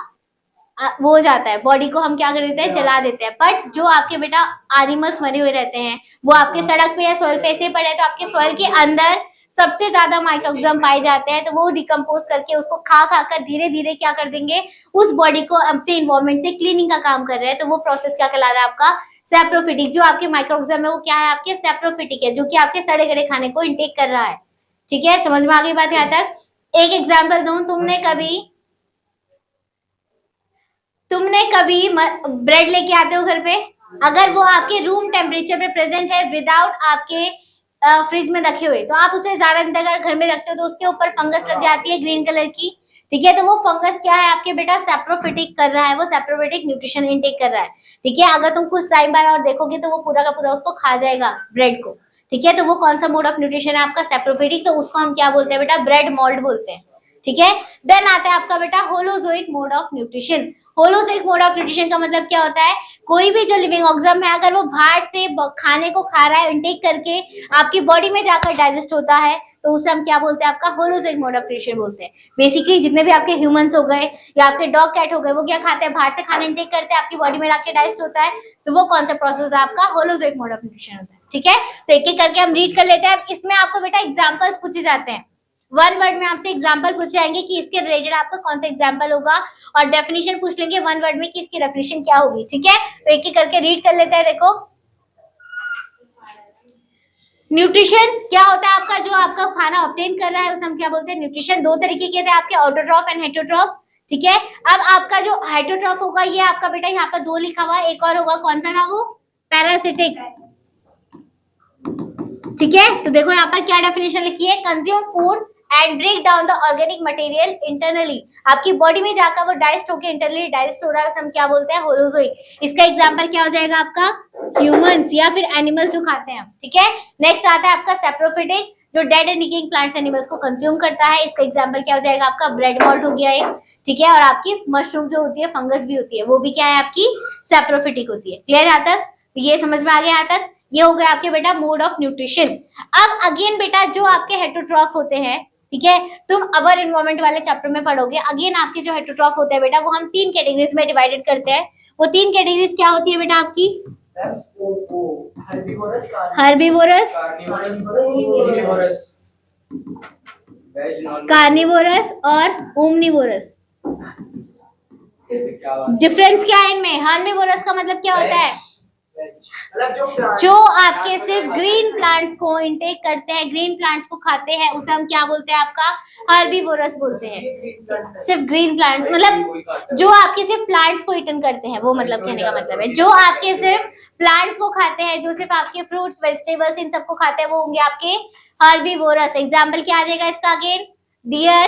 वो हो जाता है, बॉडी को हम क्या कर देते हैं, जला देते हैं। बट जो आपके बेटा एनिमल्स मरे हुए रहते हैं, वो आपके सड़क पे या सॉइल पे ऐसे पड़े, तो आपके सॉइल के अंदर सबसे ज्यादा माइक्रोऑर्गेनिज्म पाए जाते हैं, तो वो डिकम्पोज करके उसको खा खा कर धीरे धीरे क्या कर देंगे, उस बॉडी को अपने इन्वायरमेंट से क्लीनिंग का काम कर रहे हैं। तो वो प्रोसेस क्या कहलाता है आपका, सैप्रोफिटिक। जो आपके माइक्रोऑर्गेनिज्म है वो क्या है, आपके सैप्रोफिटिक है, जो कि आपके सड़े गले खाने को इंटेक कर रहा है, ठीक है, समझ में आ गई बात यहाँ तक? एक एग्जाम्पल दूं, तुमने कभी ब्रेड लेके आते हो घर पे, अगर वो आपके रूम टेम्परेचर पे प्रेजेंट है विदाउट आपके फ्रिज में रखे हुए, तो आप उसे ज्यादा दिन तक घर में रखते हो तो उसके ऊपर फंगस लग जाती है ग्रीन कलर की, ठीक है, तो वो फंगस क्या है आपके बेटा, सैप्रोफिटिक कर रहा है, वो सैप्रोफिटिक न्यूट्रिशन इनटेक कर रहा है, ठीक है। अगर तुम कुछ टाइम बाद और देखोगे तो वो पूरा का पूरा उसको खा जाएगा ब्रेड को, ठीक है, तो वो कौन सा मोड ऑफ न्यूट्रिशन है आपका, सैप्रोफिटिक, तो उसको हम क्या बोलते हैं बेटा, ब्रेड मोल्ड बोलते हैं, ठीक है। देन आता है आपका बेटा holozoic mode of nutrition. Holozoic mode of nutrition का मतलब क्या होता है, कोई भी जो लिविंग ऑर्गेनिज्म है अगर वो बाहर से खाने को खा रहा है, इनटेक करके आपकी बॉडी में जाकर डाइजेस्ट होता है, तो उसे हम क्या बोलते हैं, आपका होलोजोइक मोड ऑफ न्यूट्रिशन बोलते हैं। बेसिकली जितने भी आपके ह्यूमंस हो गए या आपके डॉग कैट हो गए, वो क्या खाते हैं, बाहर से खाना इनटेक करते हैं, आपकी बॉडी में जाके डाइजेस्ट होता है, तो वो कौन सा प्रोसेस होता है आपका, होलोजोइक मोड ऑफ न्यूट्रिशन होता है, ठीक है। तो एक एक करके हम रीड कर लेते हैं। इसमें आपको बेटा एग्जाम्पल्स पूछे जाते हैं, वन वर्ड में आपसे एग्जांपल पूछ जाएंगे कि इसके रिलेटेड आपका कौन सा एग्जांपल होगा, और डेफिनेशन पूछ लेंगे वन वर्ड में कि इसकी डेफिनेशन क्या होगी, ठीक है। तो एक एक करके रीड कर लेते हैं। देखो न्यूट्रिशन क्या होता है आपका, जो आपका खाना ऑब्टेन कर रहा है उसे हम क्या बोलते हैं, न्यूट्रिशन। दो तरीके के थे आपके, ऑटोट्रॉफ एंड हेटरोट्रॉफ, ठीक है। अब आपका जो हेटरोट्रॉफ होगा ये आपका बेटा यहाँ पर दो लिखा हुआ है, एक और होगा, कौन सा था वो, पैरासिटिक, ठीक है। तो देखो यहाँ पर क्या डेफिनेशन लिखी है, consume food and break down the organic material internally, आपकी बॉडी में जाकर वो डाइजेस्ट होकर इंटरनली डाइजेस्ट हो रहा है, उसे हम क्या बोलते हैं, होलोजोइक। इसका एग्जांपल क्या हो जाएगा आपका, ह्यूमंस या फिर एनिमल्स जो खाते हैं, ठीक है। नेक्स्ट आता है आपका सैप्रोफिटिक, जो dead and decaying plants animals को कंज्यूम करता है, इसका एग्जांपल क्या हो जाएगा आपका, ब्रेड मॉल्ट हो गया एक, ठीक है। और आपकी मशरूम जो होती है, फंगस भी होती है, वो भी क्या है आपकी, सैप्रोफिटिक होती है। क्लियर यहाँ तक, ये समझ में आ गया यहाँ तक, ये हो गया आपके बेटा मोड ऑफ न्यूट्रिशन। अब अगेन बेटा जो आपके हेटरोट्रॉफ होते हैं, ठीक है, तुम अवर इन्वायरमेंट वाले चैप्टर में पढ़ोगे। अगेन आपके जो हेटरोट्रॉफ होते हैं बेटा, वो हम 3 कैटेगरीज में डिवाइडेड करते हैं। वो 3 कैटेगरीज क्या होती है बेटा आपकी? हर्बीवोरस, कार्निवोरस और ओमनिवोरस। डिफरेंस क्या है इनमें? हार्निवोरस का मतलब क्या होता है? जो आपके सिर्फ ग्रीन प्लांट्स को इंटेक करते हैं, ग्रीन प्लांट्स को खाते हैं, उसे हम क्या बोलते हैं? आपका हर्बीवोरस बोलते हैं। सिर्फ ग्रीन प्लांट्स मतलब जो आपके सिर्फ प्लांट्स को ईटन करते हैं, वो मतलब कहने का मतलब है। जो आपके सिर्फ प्लांट्स को खाते हैं, जो सिर्फ आपके फ्रूट्स वेजिटेबल्स इन सबको खाते हैं, वो होंगे आपके हर्बीवोरस। एग्जाम्पल क्या आ जाएगा इसका? अगेन डियर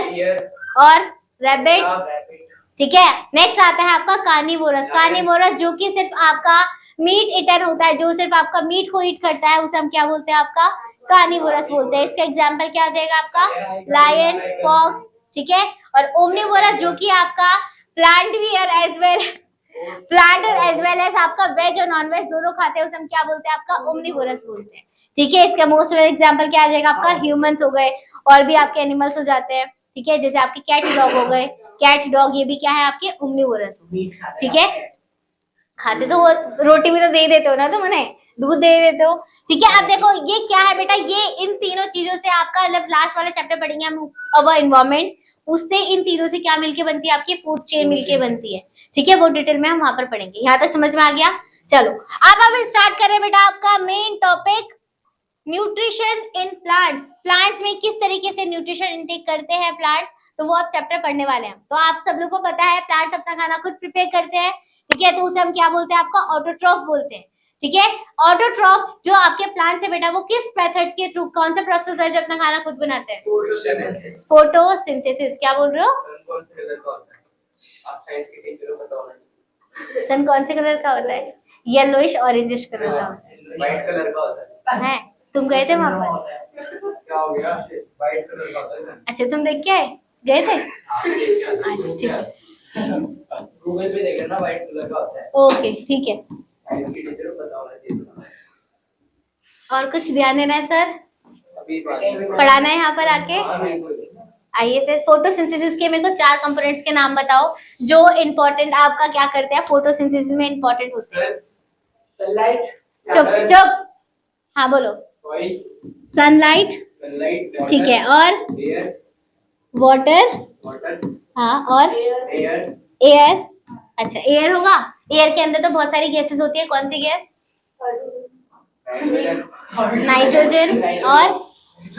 और रैबिट। ठीक है, नेक्स्ट आता है आपका कार्निवोरस। कार्निवोरस जो कि सिर्फ आपका मीट ईटर होता है, जो सिर्फ आपका मीट को ईट करता है, उसे हम क्या बोलते हैं? आपका कार्निवोरस बोलते हैं। इसका एग्जांपल क्या आ जाएगा आपका? Lion, fox. ठीक है, और ओमनिवोरस जो कि आपका प्लांट भी और एज वेल एज आपका वेज और नॉन वेज दोनों खाते हैं, उसे हम क्या बोलते हैं? आपका ओमनिवोरस बोलते हैं। ठीक है, इसका मोस्ट एग्जांपल क्या आ जाएगा आपका? ह्यूमंस हो गए, और भी आपके एनिमल्स हो जाते हैं। ठीक है, जैसे आपके कैट डॉग हो गए, कैट डॉग, ये भी क्या है? आपके ओमनिवोरस। ठीक है, खाते तो वो रोटी भी तो दे देते हो ना तुम उन्हें, दूध दे देते हो। ठीक है, अब देखो ये क्या है बेटा? ये इन तीनों चीजों से आपका जब लास्ट वाला चैप्टर पढ़ेंगे हम अवर एनवायरनमेंट, उससे इन तीनों से क्या मिलके बनती है? आपकी फूड चेन मिलके बनती है। ठीक है, वो डिटेल में हम वहां पर पढ़ेंगे। यहाँ तक समझ में आ गया? चलो अब हम स्टार्ट करें बेटा आपका main topic, nutrition in plants. Plants में किस तरीके से न्यूट्रिशन इनटेक करते हैं प्लांट्स, तो वो आप चैप्टर पढ़ने वाले हैं। तो आप सब लोग को पता है प्लांट्स अपना खाना खुद प्रिपेयर करते हैं। ठीक है, तो उसे हम क्या बोलते हैं? आपका ऑटोट्रॉफ बोलते हैं। ठीक है, ऑटोट्रॉफ जो आपके प्लांट्स है बेटा, वो किस मेथड्स के थ्रू, कौन सा प्रोसेस है जो अपना खाना खुद बनाते हैं? फोटोसिंथेसिस। क्या बोल रहे हो? सन कौन से कलर का होता है? येलोइश ऑरेंजिश कलर का होता है। व्हाइट कलर का होता है, तुम गए थे वहां पर? क्या हो गया? व्हाइट कलर का होता है। अच्छा, तुम देख के आए? गए थे? अच्छा ठीक है, गूगल पे देख लेना, व्हाइट कलर का होता है। ओके ठीक है। और कुछ ध्यान देना है सर? पढ़ाना है यहाँ पर आके? आइए फिर, फोटोसिंथेसिस के मेरे को 4 कंपोनेंट्स के नाम बताओ जो इम्पोर्टेंट आपका क्या करते हैं फोटोसिंथेसिस में इम्पोर्टेंट होते हैं। सनलाइट। चुप चुप, हाँ बोलो। सनलाइट, ठीक है, और वाटर, हाँ, और एयर। अच्छा, एयर होगा। एयर के अंदर तो बहुत सारी गैसेस होती है, कौन सी गैस? नाइट्रोजन, और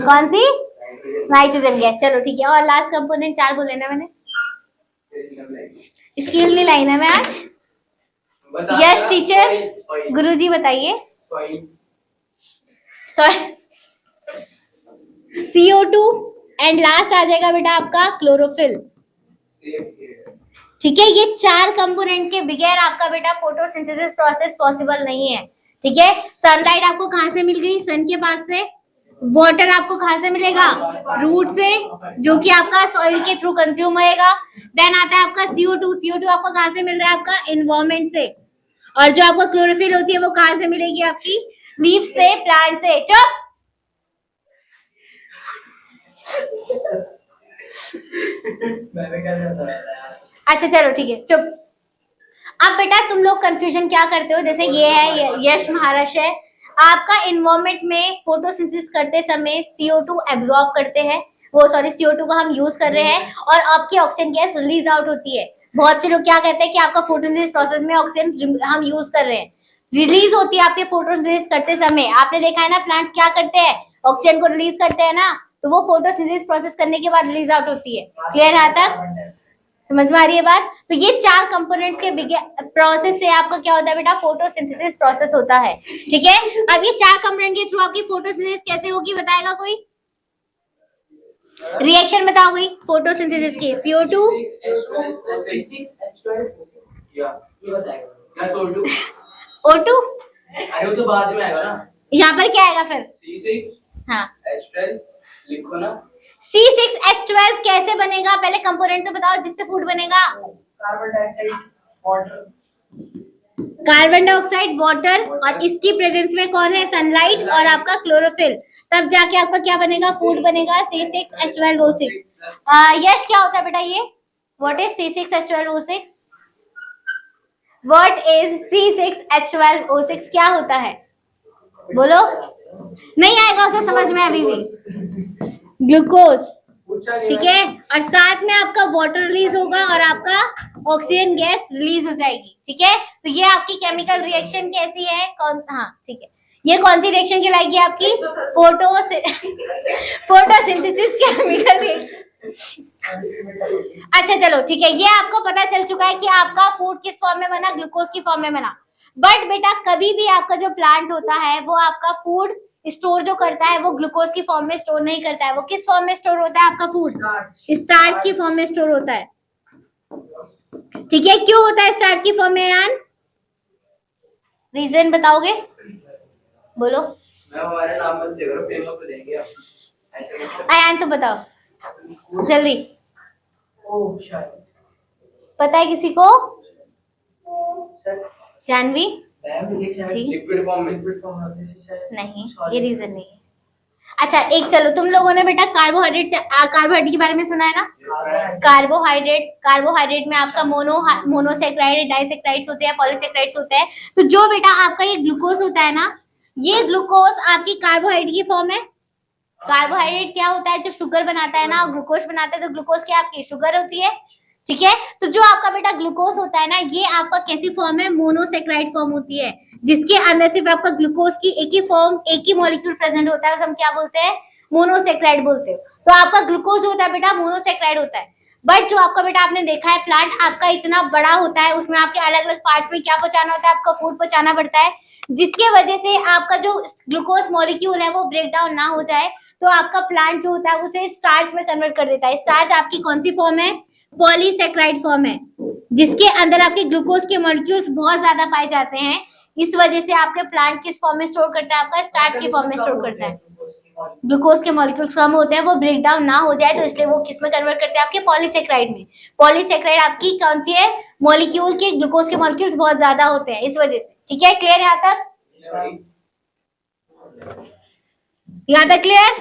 कौन सी? Nitrogen gas. चलो ठीक है, और लास्ट कंपोनेंट 4 बोले ना मैंने? स्किल नहीं लाई ना मैं आज। यस टीचर, गुरुजी बताइए। CO2 एंड लास्ट आ जाएगा बेटा आपका क्लोरोफिल। ठीक है, ये 4 कंपोनेंट के बगैर आपका बेटा फोटोसिंथेसिस प्रोसेस पॉसिबल नहीं है। ठीक है, सनलाइट आपको कहां से मिल गई? सन के पास से। वाटर आपको कहां से मिलेगा? रूट से, जो कि आपका सॉइल के थ्रू कंज्यूम होएगा। देन आता है आपका CO2 आपको कहां से मिल रहा है? आपका एनवायरमेंट से। और जो आपको क्लोरोफिल होती है वो कहां से मिलेगी? आपकी लीफ से, प्लांट से। चुप। अच्छा चलो ठीक है, चुप। अब बेटा तुम लोग कंफ्यूजन क्या करते हो? जैसे ये है यश महाराज है, आपका इन्वायरमेंट में फोटोसिंथेसिस करते समय CO2 एब्जॉर्ब करते हैं, वो सॉरी CO2 का हम यूज कर रहे हैं, और आपकी ऑक्सीजन गैस रिलीज आउट होती है। बहुत से लोग क्या कहते हैं कि आपका फोटोसिंथेसिस प्रोसेस में ऑक्सीजन हम यूज कर रहे हैं, रिलीज होती है आपके फोटोसिंथेसिस करते समय। आपने देखा है ना प्लांट्स क्या करते हैं? ऑक्सीजन को रिलीज करते हैं ना, तो वो फोटोसिंथेसिस प्रोसेस करने के बाद रिलीज आउट होती है। क्लियर है? तक समझ में आ रही है बात? तो ये 4 कंपोनेंट्स के प्रोसेस से आपका क्या होता है बेटा? फोटोसिंथेसिस प्रोसेस होता है। ठीक है, अब ये 4 कंपोनेंट के थ्रू आपकी फोटोसिंथेसिस कैसे होगी बताएगा कोई? रिएक्शन बताओ कोई फोटोसिंथेसिस की। CO2 O2, अरे वो तो बाद में आएगा ना। यहाँ पर क्या आएगा फिर? C6, हाँ, H12 लिखो ना। C6H12 कैसे बनेगा? पहले कंपोनेंट तो बताओ जिससे फूड बनेगा। Carbon dioxide, water. Carbon dioxide, water, और इसकी प्रेजेंस में कौन है? सनलाइट और आपका क्लोरोफिल। तब जाके आपका क्या बनेगा, फूड बनेगा C6H12O6। यश क्या होता है बेटा ये, what is C6H12O6? What is C6H12O6 क्या होता है, बोलो। नहीं आएगा उसे समझ में अभी भी, ग्लूकोज, ठीक है। और साथ में आपका वाटर रिलीज होगा और आपका ऑक्सीजन गैस रिलीज हो जाएगी, ठीक है। तो ये आपकी केमिकल रिएक्शन कैसी है, कौन, हाँ ठीक है, ये कौन सी रिएक्शन कहलाएगी आपकी, फोटोसिंथेसिस केमिकल रिएक्शन। अच्छा चलो ठीक है, ये आपको पता चल चुका है कि आपका फूड किस फॉर्म में बना, ग्लूकोज की फॉर्म में बना। बट बेटा कभी भी आपका जो प्लांट होता है वो आपका फूड स्टोर जो करता है वो ग्लूकोज की फॉर्म में स्टोर नहीं करता है। वो किस फॉर्म में स्टोर होता है आपका फूड, स्टार्च की फॉर्म में स्टोर होता है, ठीक है। क्यों होता है स्टार्च की फॉर्म में यान, रीजन बताओगे, बोलो। मैं हमारे नाम मत देखो, पेपर पे देंगे आप, ऐसे मत करो। आयान तो बताओ जल्दी, ओह शायद पता है किसी को, सर जानवी, मैम ये शायद जी। लिक्विड फॉर्म में, लिक्विड फॉर्म में से शायद नहीं ये रीजन नहीं है। अच्छा एक चलो, तुम लोगों ने बेटा कार्बोहाइड्रेट कार्बोहाइड्रेट के बारे में सुना है ना, कार्बोहाइड्रेट में आपका मोनोसेक्राइड, डाइसेक्राइड्स होते हैं, पॉलीसेक्राइड्स होते हैं। तो जो बेटा आपका ये ग्लूकोज होता है ना, ये ग्लूकोज आपकी कार्बोहाइड्रेट की फॉर्म है। कार्बोहाइड्रेट क्या होता है, जो शुगर बनाता है ना, ग्लूकोज बनाता है, तो ग्लूकोज क्या आपकी शुगर होती है, ठीक है। तो जो आपका बेटा ग्लूकोज होता है ना, ये आपका कैसी फॉर्म है, मोनोसेक्राइड फॉर्म होती है, जिसके अंदर सिर्फ आपका ग्लूकोज की एक ही फॉर्म, एक ही मॉलिक्यूल प्रेजेंट होता है, हम क्या बोलते हैं, मोनोसेक्राइड बोलते हो। तो आपका ग्लूकोज होता है बेटा मोनोसेक्राइड होता है। बट जो आपका बेटा आपने देखा है प्लांट आपका इतना बड़ा होता है, उसमें आपके अलग अलग पार्ट्स में क्या पहुंचाना होता है, आपका फूड पहुंचाना पड़ता है, जिसके वजह से आपका जो ग्लूकोज मॉलिक्यूल है वो ब्रेक डाउन ना हो जाए, तो आपका प्लांट जो होता है उसे स्टार्च में कन्वर्ट कर देता है। स्टार्च आपकी कौन सी फॉर्म है, पॉलीसेक्राइड फॉर्म है, जिसके अंदर आपके ग्लूकोज के मॉलिक्यूल्स बहुत ज्यादा पाए जाते हैं। इस वजह से आपके प्लांट किस फॉर्म में स्टोर करता है, आपका स्टार्च की फॉर्म में स्टोर करता है। ग्लूकोज के मॉलिक्यूल्स कम होते हैं, वो ब्रेक डाउन ना हो जाए, तो इसलिए वो किस में कन्वर्ट करते हैं, आपके पॉलीसेक्राइड में। पॉलीसेक्राइड आपकी कौन सी है, मॉलिक्यूल के ग्लूकोज के मॉलिक्यूल्स बहुत ज्यादा होते हैं इस वजह से, ठीक है। क्लियर यहाँ तक, यहाँ तक क्लियर।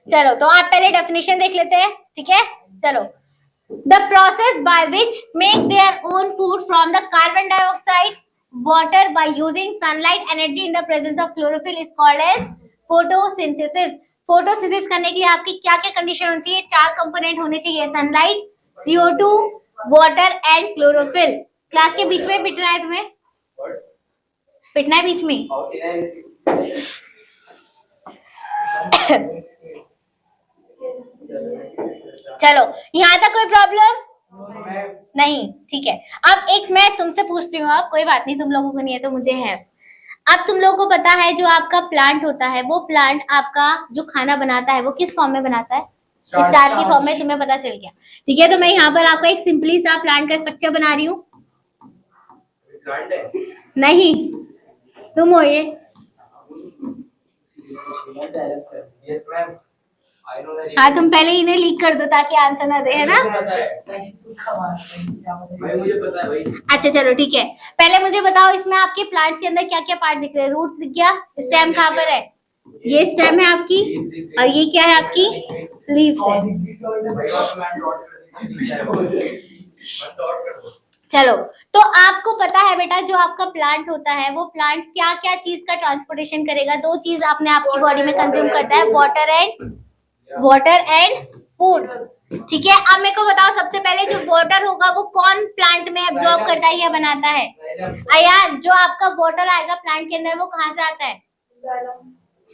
चलो तो आप पहले डेफिनेशन देख लेते हैं, ठीक है। चलो, the process by which make their own food from the carbon dioxide water by using sunlight energy in the presence of chlorophyll is called as photosynthesis। Photosynthesis करने के लिए आपकी क्या क्या कंडीशन होनी चाहिए, 4 कंपोनेंट होने चाहिए, sunlight, CO2, water and chlorophyll. Class के बीच में पिटना है तुम्हें, पिटना है बीच में। चलो यहाँ तक कोई प्रॉब्लम नहीं, ठीक है। अब एक मैं तुमसे पूछती हूँ, अब कोई बात नहीं, तुम लोगों को नहीं है तो मुझे है। अब तुम लोगों को पता है जो आपका प्लांट होता है, वो प्लांट आपका जो खाना बनाता है वो किस फॉर्म में बनाता है, स्टार्च की फॉर्म में, तुम्हें पता चल गया, ठीक है। तो मैं यहाँ पर आपको एक सिंपली सा प्लांट का स्ट्रक्चर बना रही हूँ। नहीं तुम हो ये, हाँ तुम पहले इन्हें लीक कर दो ताकि आंसर ना दे, है ना। मुझे पता है भाई। अच्छा चलो ठीक है, पहले मुझे बताओ इसमें आपके प्लांट्स के अंदर क्या क्या पार्ट दिख रहे हैं, रूट्स दिख गया, स्टेम कहाँ पर है, ये स्टेम है आपकी, और ये क्या है आपकी, लीव्स है। चलो तो आपको पता है बेटा जो आपका प्लांट होता है वो प्लांट क्या क्या चीज का ट्रांसपोर्टेशन करेगा, 2 चीज आपने आपकी बॉडी में कंज्यूम करता है, वाटर एंड फूड, ठीक है। अब मेरे को बताओ सबसे पहले जो वाटर होगा वो कौन प्लांट में एब्जॉर्ब करता है या बनाता है, अयान। जो आपका वाटर आएगा प्लांट के अंदर वो कहाँ से आता है,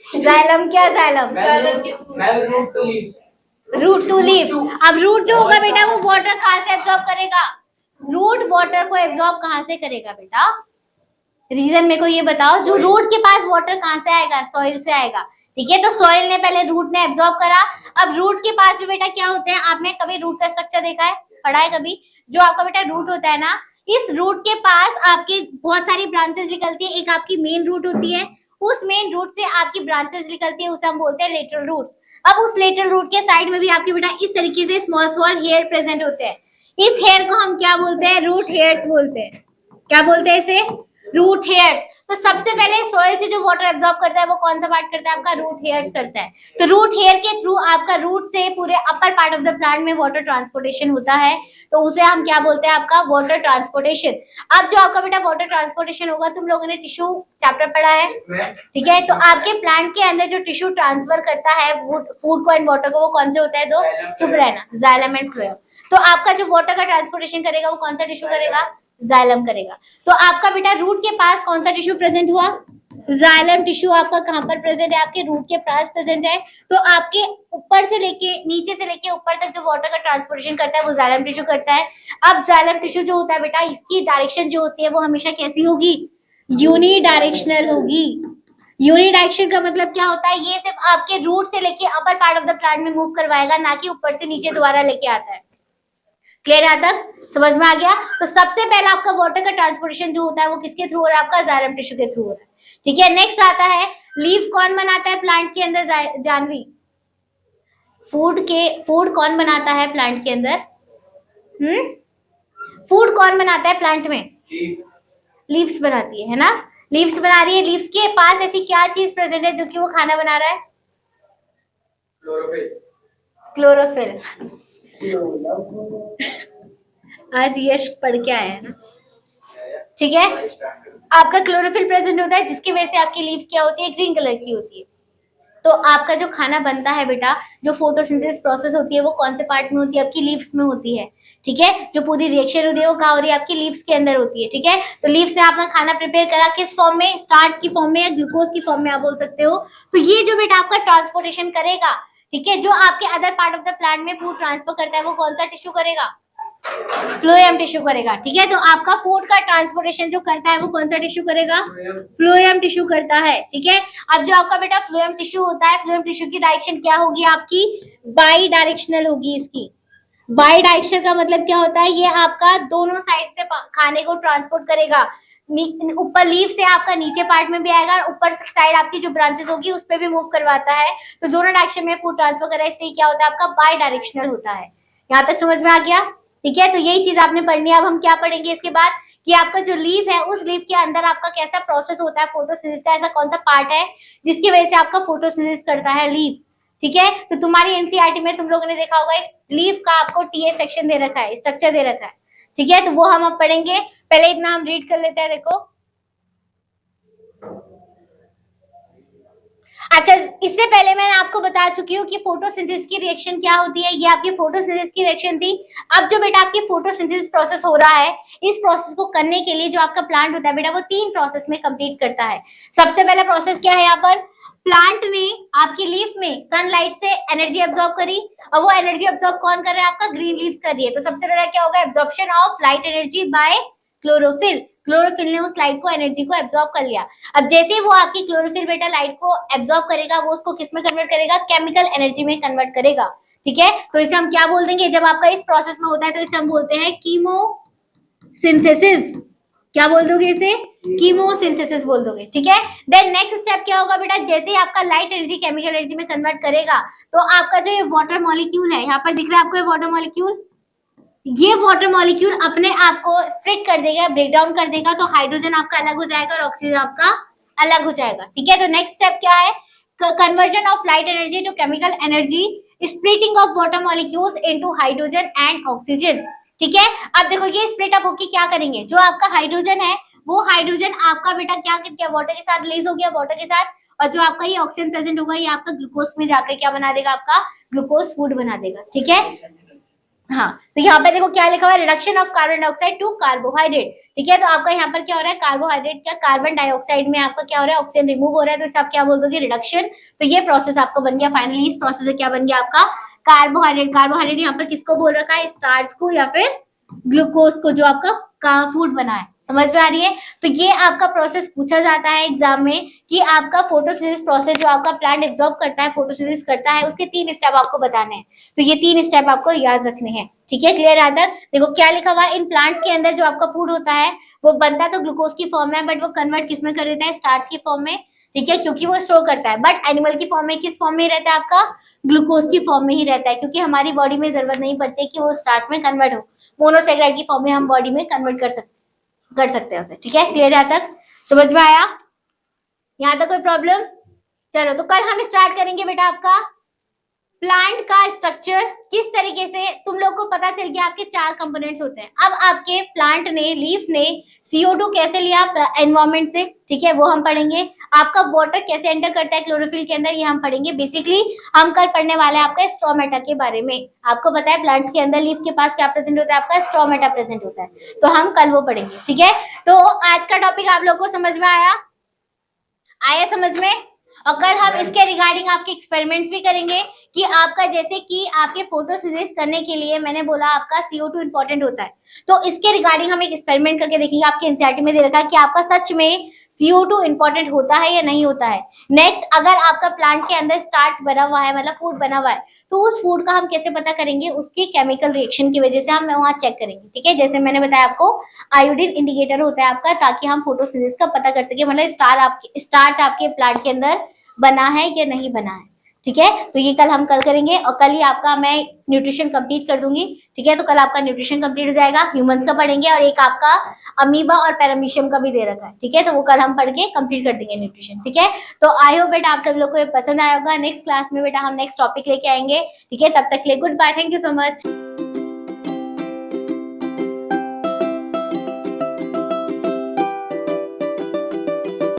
जाइलम, क्या जाइलम, रूट टू लीव्स। अब रूट जो होगा बेटा वो वाटर कहाँ से एब्जॉर्ब करेगा, रूट वाटर को एब्जॉर्ब कहाँ से करेगा बेटा, रीजन मेरे को ये बताओ। जो रूट के पास वाटर कहाँ से आएगा, सॉइल से आएगा, ठीक है। तो सॉइल ने पहले रूट ने एब्जॉर्ब करा। अब रूट के पास भी बेटा क्या होते हैं, आपने कभी रूट का स्ट्रक्चर देखा है, पढ़ा है कभी, जो आपका बेटा रूट होता है ना, इस रूट के पास आपके बहुत सारी ब्रांचेस निकलती है, एक आपकी मेन रूट होती है, उस मेन रूट से आपकी ब्रांचेस निकलती है, उसे हम बोलते हैं लेटरल रूट्स। अब उस लेटरल रूट के साइड में भी आपके बेटा इस तरीके से स्मॉल स्मॉल हेयर प्रेजेंट होते हैं, इस हेयर को हम क्या बोलते हैं, रूट हेयर्स बोलते हैं। क्या बोलते हैं इसे, रूट हेयर्स। तो सबसे पहले सोइल से जो वाटर एब्जॉर्ब करता है वो कौन सा पार्ट करता है आपका, रूट हेयर्स करता है। तो रूट हेयर के थ्रू आपका रूट से पूरे upper part of the plant में वाटर ट्रांसपोर्टेशन होता है, तो उसे हम क्या बोलते हैं आपका, वाटर ट्रांसपोर्टेशन। अब जो आपका बेटा वाटर ट्रांसपोर्टेशन होगा, तुम लोगों ने टिश्यू चैप्टर पढ़ा है, ठीक है, तो आपके प्लांट के अंदर जो टिश्यू ट्रांसफर करता है फूड को एंड वाटर को, वो कौन से होता है, दो, चुप रहना, जाइलम एंड फ्लोएम। तो आपका जो वाटर का ट्रांसपोर्टेशन करेगा वो कौन सा टिश्यू करेगा, जाइलम करेगा। तो आपका बेटा रूट के पास कौन सा टिश्यू प्रेजेंट हुआ, जाइलम टिश्यू आपका कहां पर प्रेजेंट है, आपके रूट के पास प्रेजेंट है। तो आपके ऊपर से लेके नीचे से लेके ऊपर तक जो वाटर का ट्रांसपोर्टेशन करता है वो जाइलम टिश्यू करता है। अब जाइलम टिश्यू जो होता है बेटा, इसकी डायरेक्शन जो होती है वो हमेशा कैसी होगी, यूनी डायरेक्शनल होगी। यूनी डायरेक्शन का मतलब क्या होता है, ये सिर्फ आपके रूट से लेके upper part of the plant में मूव करवाएगा, ना कि ऊपर से नीचे दोबारा लेके आता है। क्लियर है तक, समझ में आ गया। तो सबसे पहला आपका वाटर का ट्रांसपोर्टेशन जो होता है वो किसके थ्रू हो रहा है, आपका जाइलम टिश्यू के थ्रू हो रहा है, ठीक है। नेक्स्ट आता है, लीफ कौन बनाता है प्लांट के अंदर, जानवी, फूड कौन बनाता है प्लांट के अंदर, फूड कौन बनाता है प्लांट में, लीव्स बनाती है ना, लीव्स बना रही है। लीव्स के पास ऐसी क्या चीज प्रेजेंट है जो कि वो खाना बना रहा है, क्लोरोफिल। आज यश पढ़ के आया है ना, ठीक है। आपका क्लोरोफिल प्रेजेंट होता है, जिसकी वजह से आपकी लीव्स क्या होती है, ग्रीन कलर की होती है। तो आपका जो खाना बनता है बेटा, जो फोटोसिंथेसिस प्रोसेस होती है वो कौन से पार्ट में होती है, आपकी लीव्स में होती है, ठीक है। जो पूरी रिएक्शन हो रही है वो कहाँ हो रही है, आपकी लीव्स के अंदर होती है, ठीक है। तो लीव्स ने आपका खाना प्रिपेयर करा, किस फॉर्म में, स्टार्च की फॉर्म में या ग्लूकोज की फॉर्म में आप बोल सकते हो। तो ये जो बेटा आपका ट्रांसपोर्टेशन करेगा, ठीक है, जो आपके other part of the plant में फूड ट्रांसफर करता है वो कौन सा टिश्यू करेगा, फ्लोएम टिश्यू करेगा, ठीक है। तो आपका फूड का ट्रांसपोर्टेशन जो करता है वो कौन सा टिश्यू करेगा, फ्लोएम टिश्यू करता है, ठीक है। अब जो आपका बेटा फ्लोएम टिश्यू होता है, फ्लोएम टिश्यू की डायरेक्शन क्या होगी आपकी, बाई डायरेक्शनल होगी इसकी। बाई डायरेक्शनल का मतलब क्या होता है, ये आपका दोनों साइड से खाने को ट्रांसपोर्ट करेगा। ऊपर लीव से आपका नीचे पार्ट में भी आएगा, और ऊपर साइड आपकी जो ब्रांचेस होगी उस पर भी मूव करवाता है। तो दोनों डायरेक्शन में फूड ट्रांसफर कर रहा है, इसलिए क्या होता है आपका बाई डायरेक्शनल होता है। यहाँ तक समझ में आ गया, ठीक है। तो यही चीज आपने पढ़नी है। अब हम क्या पढ़ेंगे इसके बाद, कि आपका जो लीफ है उस लीफ के अंदर आपका कैसा प्रोसेस होता है फोटोसिंथेसिस का, ऐसा कौन सा पार्ट है जिसकी वजह से आपका फोटोसिंथेसिस करता है लीफ, ठीक है। तो तुम्हारी एनसीईआरटी में तुम लोगों ने देखा होगा एक लीफ का आपको टीए सेक्शन दे रखा है, स्ट्रक्चर दे रखा है, ठीक है। तो वो हम अब पढ़ेंगे, पहले इतना हम रीड कर लेते हैं, देखो। अच्छा, इससे पहले मैंने आपको बता चुकी हूँ कि फोटोसिंथेसिस की रिएक्शन क्या होती है, ये आपकी फोटोसिंथेसिस की रिएक्शन थी। अब जो बेटा आपकी फोटोसिंथेसिस प्रोसेस हो रहा है, इस प्रोसेस को करने के लिए जो आपका प्लांट होता है बेटा, वो 3 प्रोसेस में कंप्लीट करता है। सबसे पहला प्रोसेस क्या है, यहाँ पर प्लांट ने आपकी लीफ में सनलाइट से एनर्जी एब्जॉर्ब करी, और वो एनर्जी एब्जॉर्ब कौन कर रहा है, आपका ग्रीन लीव्स कर रही है। तो सबसे पहले क्या होगा, absorption of light energy by chlorophyll. Chlorophyll ने उस लाइट को एनर्जी को एब्जॉर्ब कर लिया। अब जैसे वो आपकी क्लोरोफिल बेटा लाइट को एब्जॉर्ब करेगा, वो उसको किस में कन्वर्ट करेगा, केमिकल एनर्जी में कन्वर्ट करेगा, ठीक है। तो इसे हम क्या बोल देंगे, जब आपका इस प्रोसेस में होता है तो इसे हम बोलते हैं कीमोसिंथेसिस। क्या बोल दोगे इसे, कीमोसिंथेसिस बोल दोगे, ठीक है। देन नेक्स्ट स्टेप क्या होगा बेटा, जैसे ही आपका लाइट एनर्जी केमिकल एनर्जी में कन्वर्ट करेगा, तो आपका जो ये वाटर मॉलिक्यूल है, यहाँ पर दिख रहा है आपको ये वाटर मॉलिक्यूल, ये वाटर मॉलिक्यूल अपने आप को स्प्लिट कर देगा, ब्रेक डाउन कर देगा। तो हाइड्रोजन आपका अलग हो जाएगा और ऑक्सीजन आपका अलग हो जाएगा, ठीक है। तो नेक्स्ट स्टेप क्या है, conversion of light energy to chemical energy, splitting of water molecules into hydrogen and oxygen, ठीक है। अब देखो ये स्प्लिट अप होके क्या करेंगे, जो आपका हाइड्रोजन है वो हाइड्रोजन आपका बेटा क्या क्या वाटर के साथ रिलीज हो गया, वाटर के साथ, और जो आपका ये ऑक्सीजन प्रेजेंट होगा ये आपका ग्लूकोज में जाकर क्या बना देगा, आपका ग्लूकोज फूड बना देगा, ठीक है। हाँ, तो यहाँ पे देखो क्या लिखा हुआ है, reduction of carbon dioxide to carbohydrate, ठीक है। तो आपका यहाँ पर क्या हो रहा है, कार्बोहाइड्रेट का कार्बन डाइऑक्साइड में आपका क्या हो रहा है, ऑक्सीजन रिमूव हो रहा है, तो आप क्या बोल दोगे, रिडक्शन। तो ये प्रोसेस आपको बन गया फाइनली, इस प्रोसेस से क्या बन गया आपका कार्बोहाइड्रेट। कार्बोहाइड्रेट यहाँ पर किसको बोल रखा है, स्टार्च को या फिर ग्लूकोज को, जो आपका फूड बना है, समझ में आ रही है। तो ये आपका प्रोसेस पूछा जाता है एग्जाम में, कि आपका फोटोसिंथेसिस प्रोसेस जो आपका प्लांट एब्जॉर्ब करता है, फोटोसिंथेसिस करता है, उसके 3 स्टेप आपको बताने हैं। तो ये 3 स्टेप आपको याद रखने हैं, ठीक है। क्लियर है तक, देखो क्या लिखा हुआ है, इन प्लांट्स के अंदर जो आपका फूड होता है वो बनता तो ग्लूकोज की फॉर्म में, बट वो कन्वर्ट किस में कर देता है, स्टार्च की फॉर्म में, ठीक है, क्योंकि वो स्टोर करता है। बट एनिमल की फॉर्म में किस फॉर्म में रहता है, आपका ग्लूकोज की फॉर्म में ही रहता है, क्योंकि हमारी बॉडी में जरूरत नहीं पड़ती कि वो स्टार्च में कन्वर्ट हो, मोनोसेक्राइड की फॉर्म में हम बॉडी में कन्वर्ट कर सकते हैं उसे, ठीक है। क्लियर है तक। समझ में आया? यहाँ तक कोई प्रॉब्लम? चलो तो कल हम स्टार्ट करेंगे बेटा आपका प्लांट का स्ट्रक्चर। किस तरीके से तुम लोग को पता चल गया आपके 4 कंपोनेंट्स होते हैं। अब आपके प्लांट ने, लीफ ने CO2 कैसे लिया एनवायरमेंट से, ठीक है, वो हम पढ़ेंगे। आपका वाटर कैसे एंटर करता है क्लोरोफिल के अंदर, ये हम पढ़ेंगे। बेसिकली हम कल पढ़ने वाले हैं आपका स्ट्रोमेटा के बारे में। आपको पता है प्लांट्स के अंदर लीफ के पास क्या प्रेजेंट होता है, आपका स्ट्रोमेटा प्रेजेंट होता है, तो हम कल वो पढ़ेंगे, ठीक है। तो आज का टॉपिक आप लोग को समझ में आया? आया समझ में? और कल हम इसके रिगार्डिंग आपके एक्सपेरिमेंट्स भी करेंगे कि आपका, जैसे कि आपके फोटोसिंथेसिस करने के लिए मैंने बोला आपका CO2 इंपॉर्टेंट होता है, तो इसके रिगार्डिंग हम एक एक्सपेरिमेंट करके देखेंगे। आपके एनसीईआरटी में दे रखा है कि आपका सच में CO2 इंपॉर्टेंट होता है या नहीं होता है। नेक्स्ट, अगर आपका प्लांट के अंदर स्टार्च बना हुआ है, मतलब फूड बना हुआ है, तो उस फूड का हम कैसे पता करेंगे, उसकी केमिकल रिएक्शन की वजह से हम वहां चेक करेंगे, ठीक है। जैसे मैंने बताया आपको आयोडीन इंडिकेटर होता है आपका, ताकि हम फोटोसिंथेसिस का पता कर सके, मतलब स्टार्च आपके प्लांट के अंदर बना है या नहीं बना है, ठीक है। तो ये कल हम करेंगे, और कल ही आपका मैं न्यूट्रिशन कंप्लीट कर दूंगी, ठीक है। तो कल आपका न्यूट्रिशन कंप्लीट हो जाएगा, ह्यूमंस का पढ़ेंगे, और एक आपका अमीबा और पैरामीशियम का भी दे रखा है, ठीक है। तो वो कल हम पढ़ के कंप्लीट कर देंगे न्यूट्रिशन, ठीक है। तो आई होप बेटा आप सब लोग को ये पसंद आया होगा। नेक्स्ट क्लास में बेटा हम नेक्स्ट टॉपिक लेके आएंगे, ठीक है। तब तक के लिए good bye, thank you so much.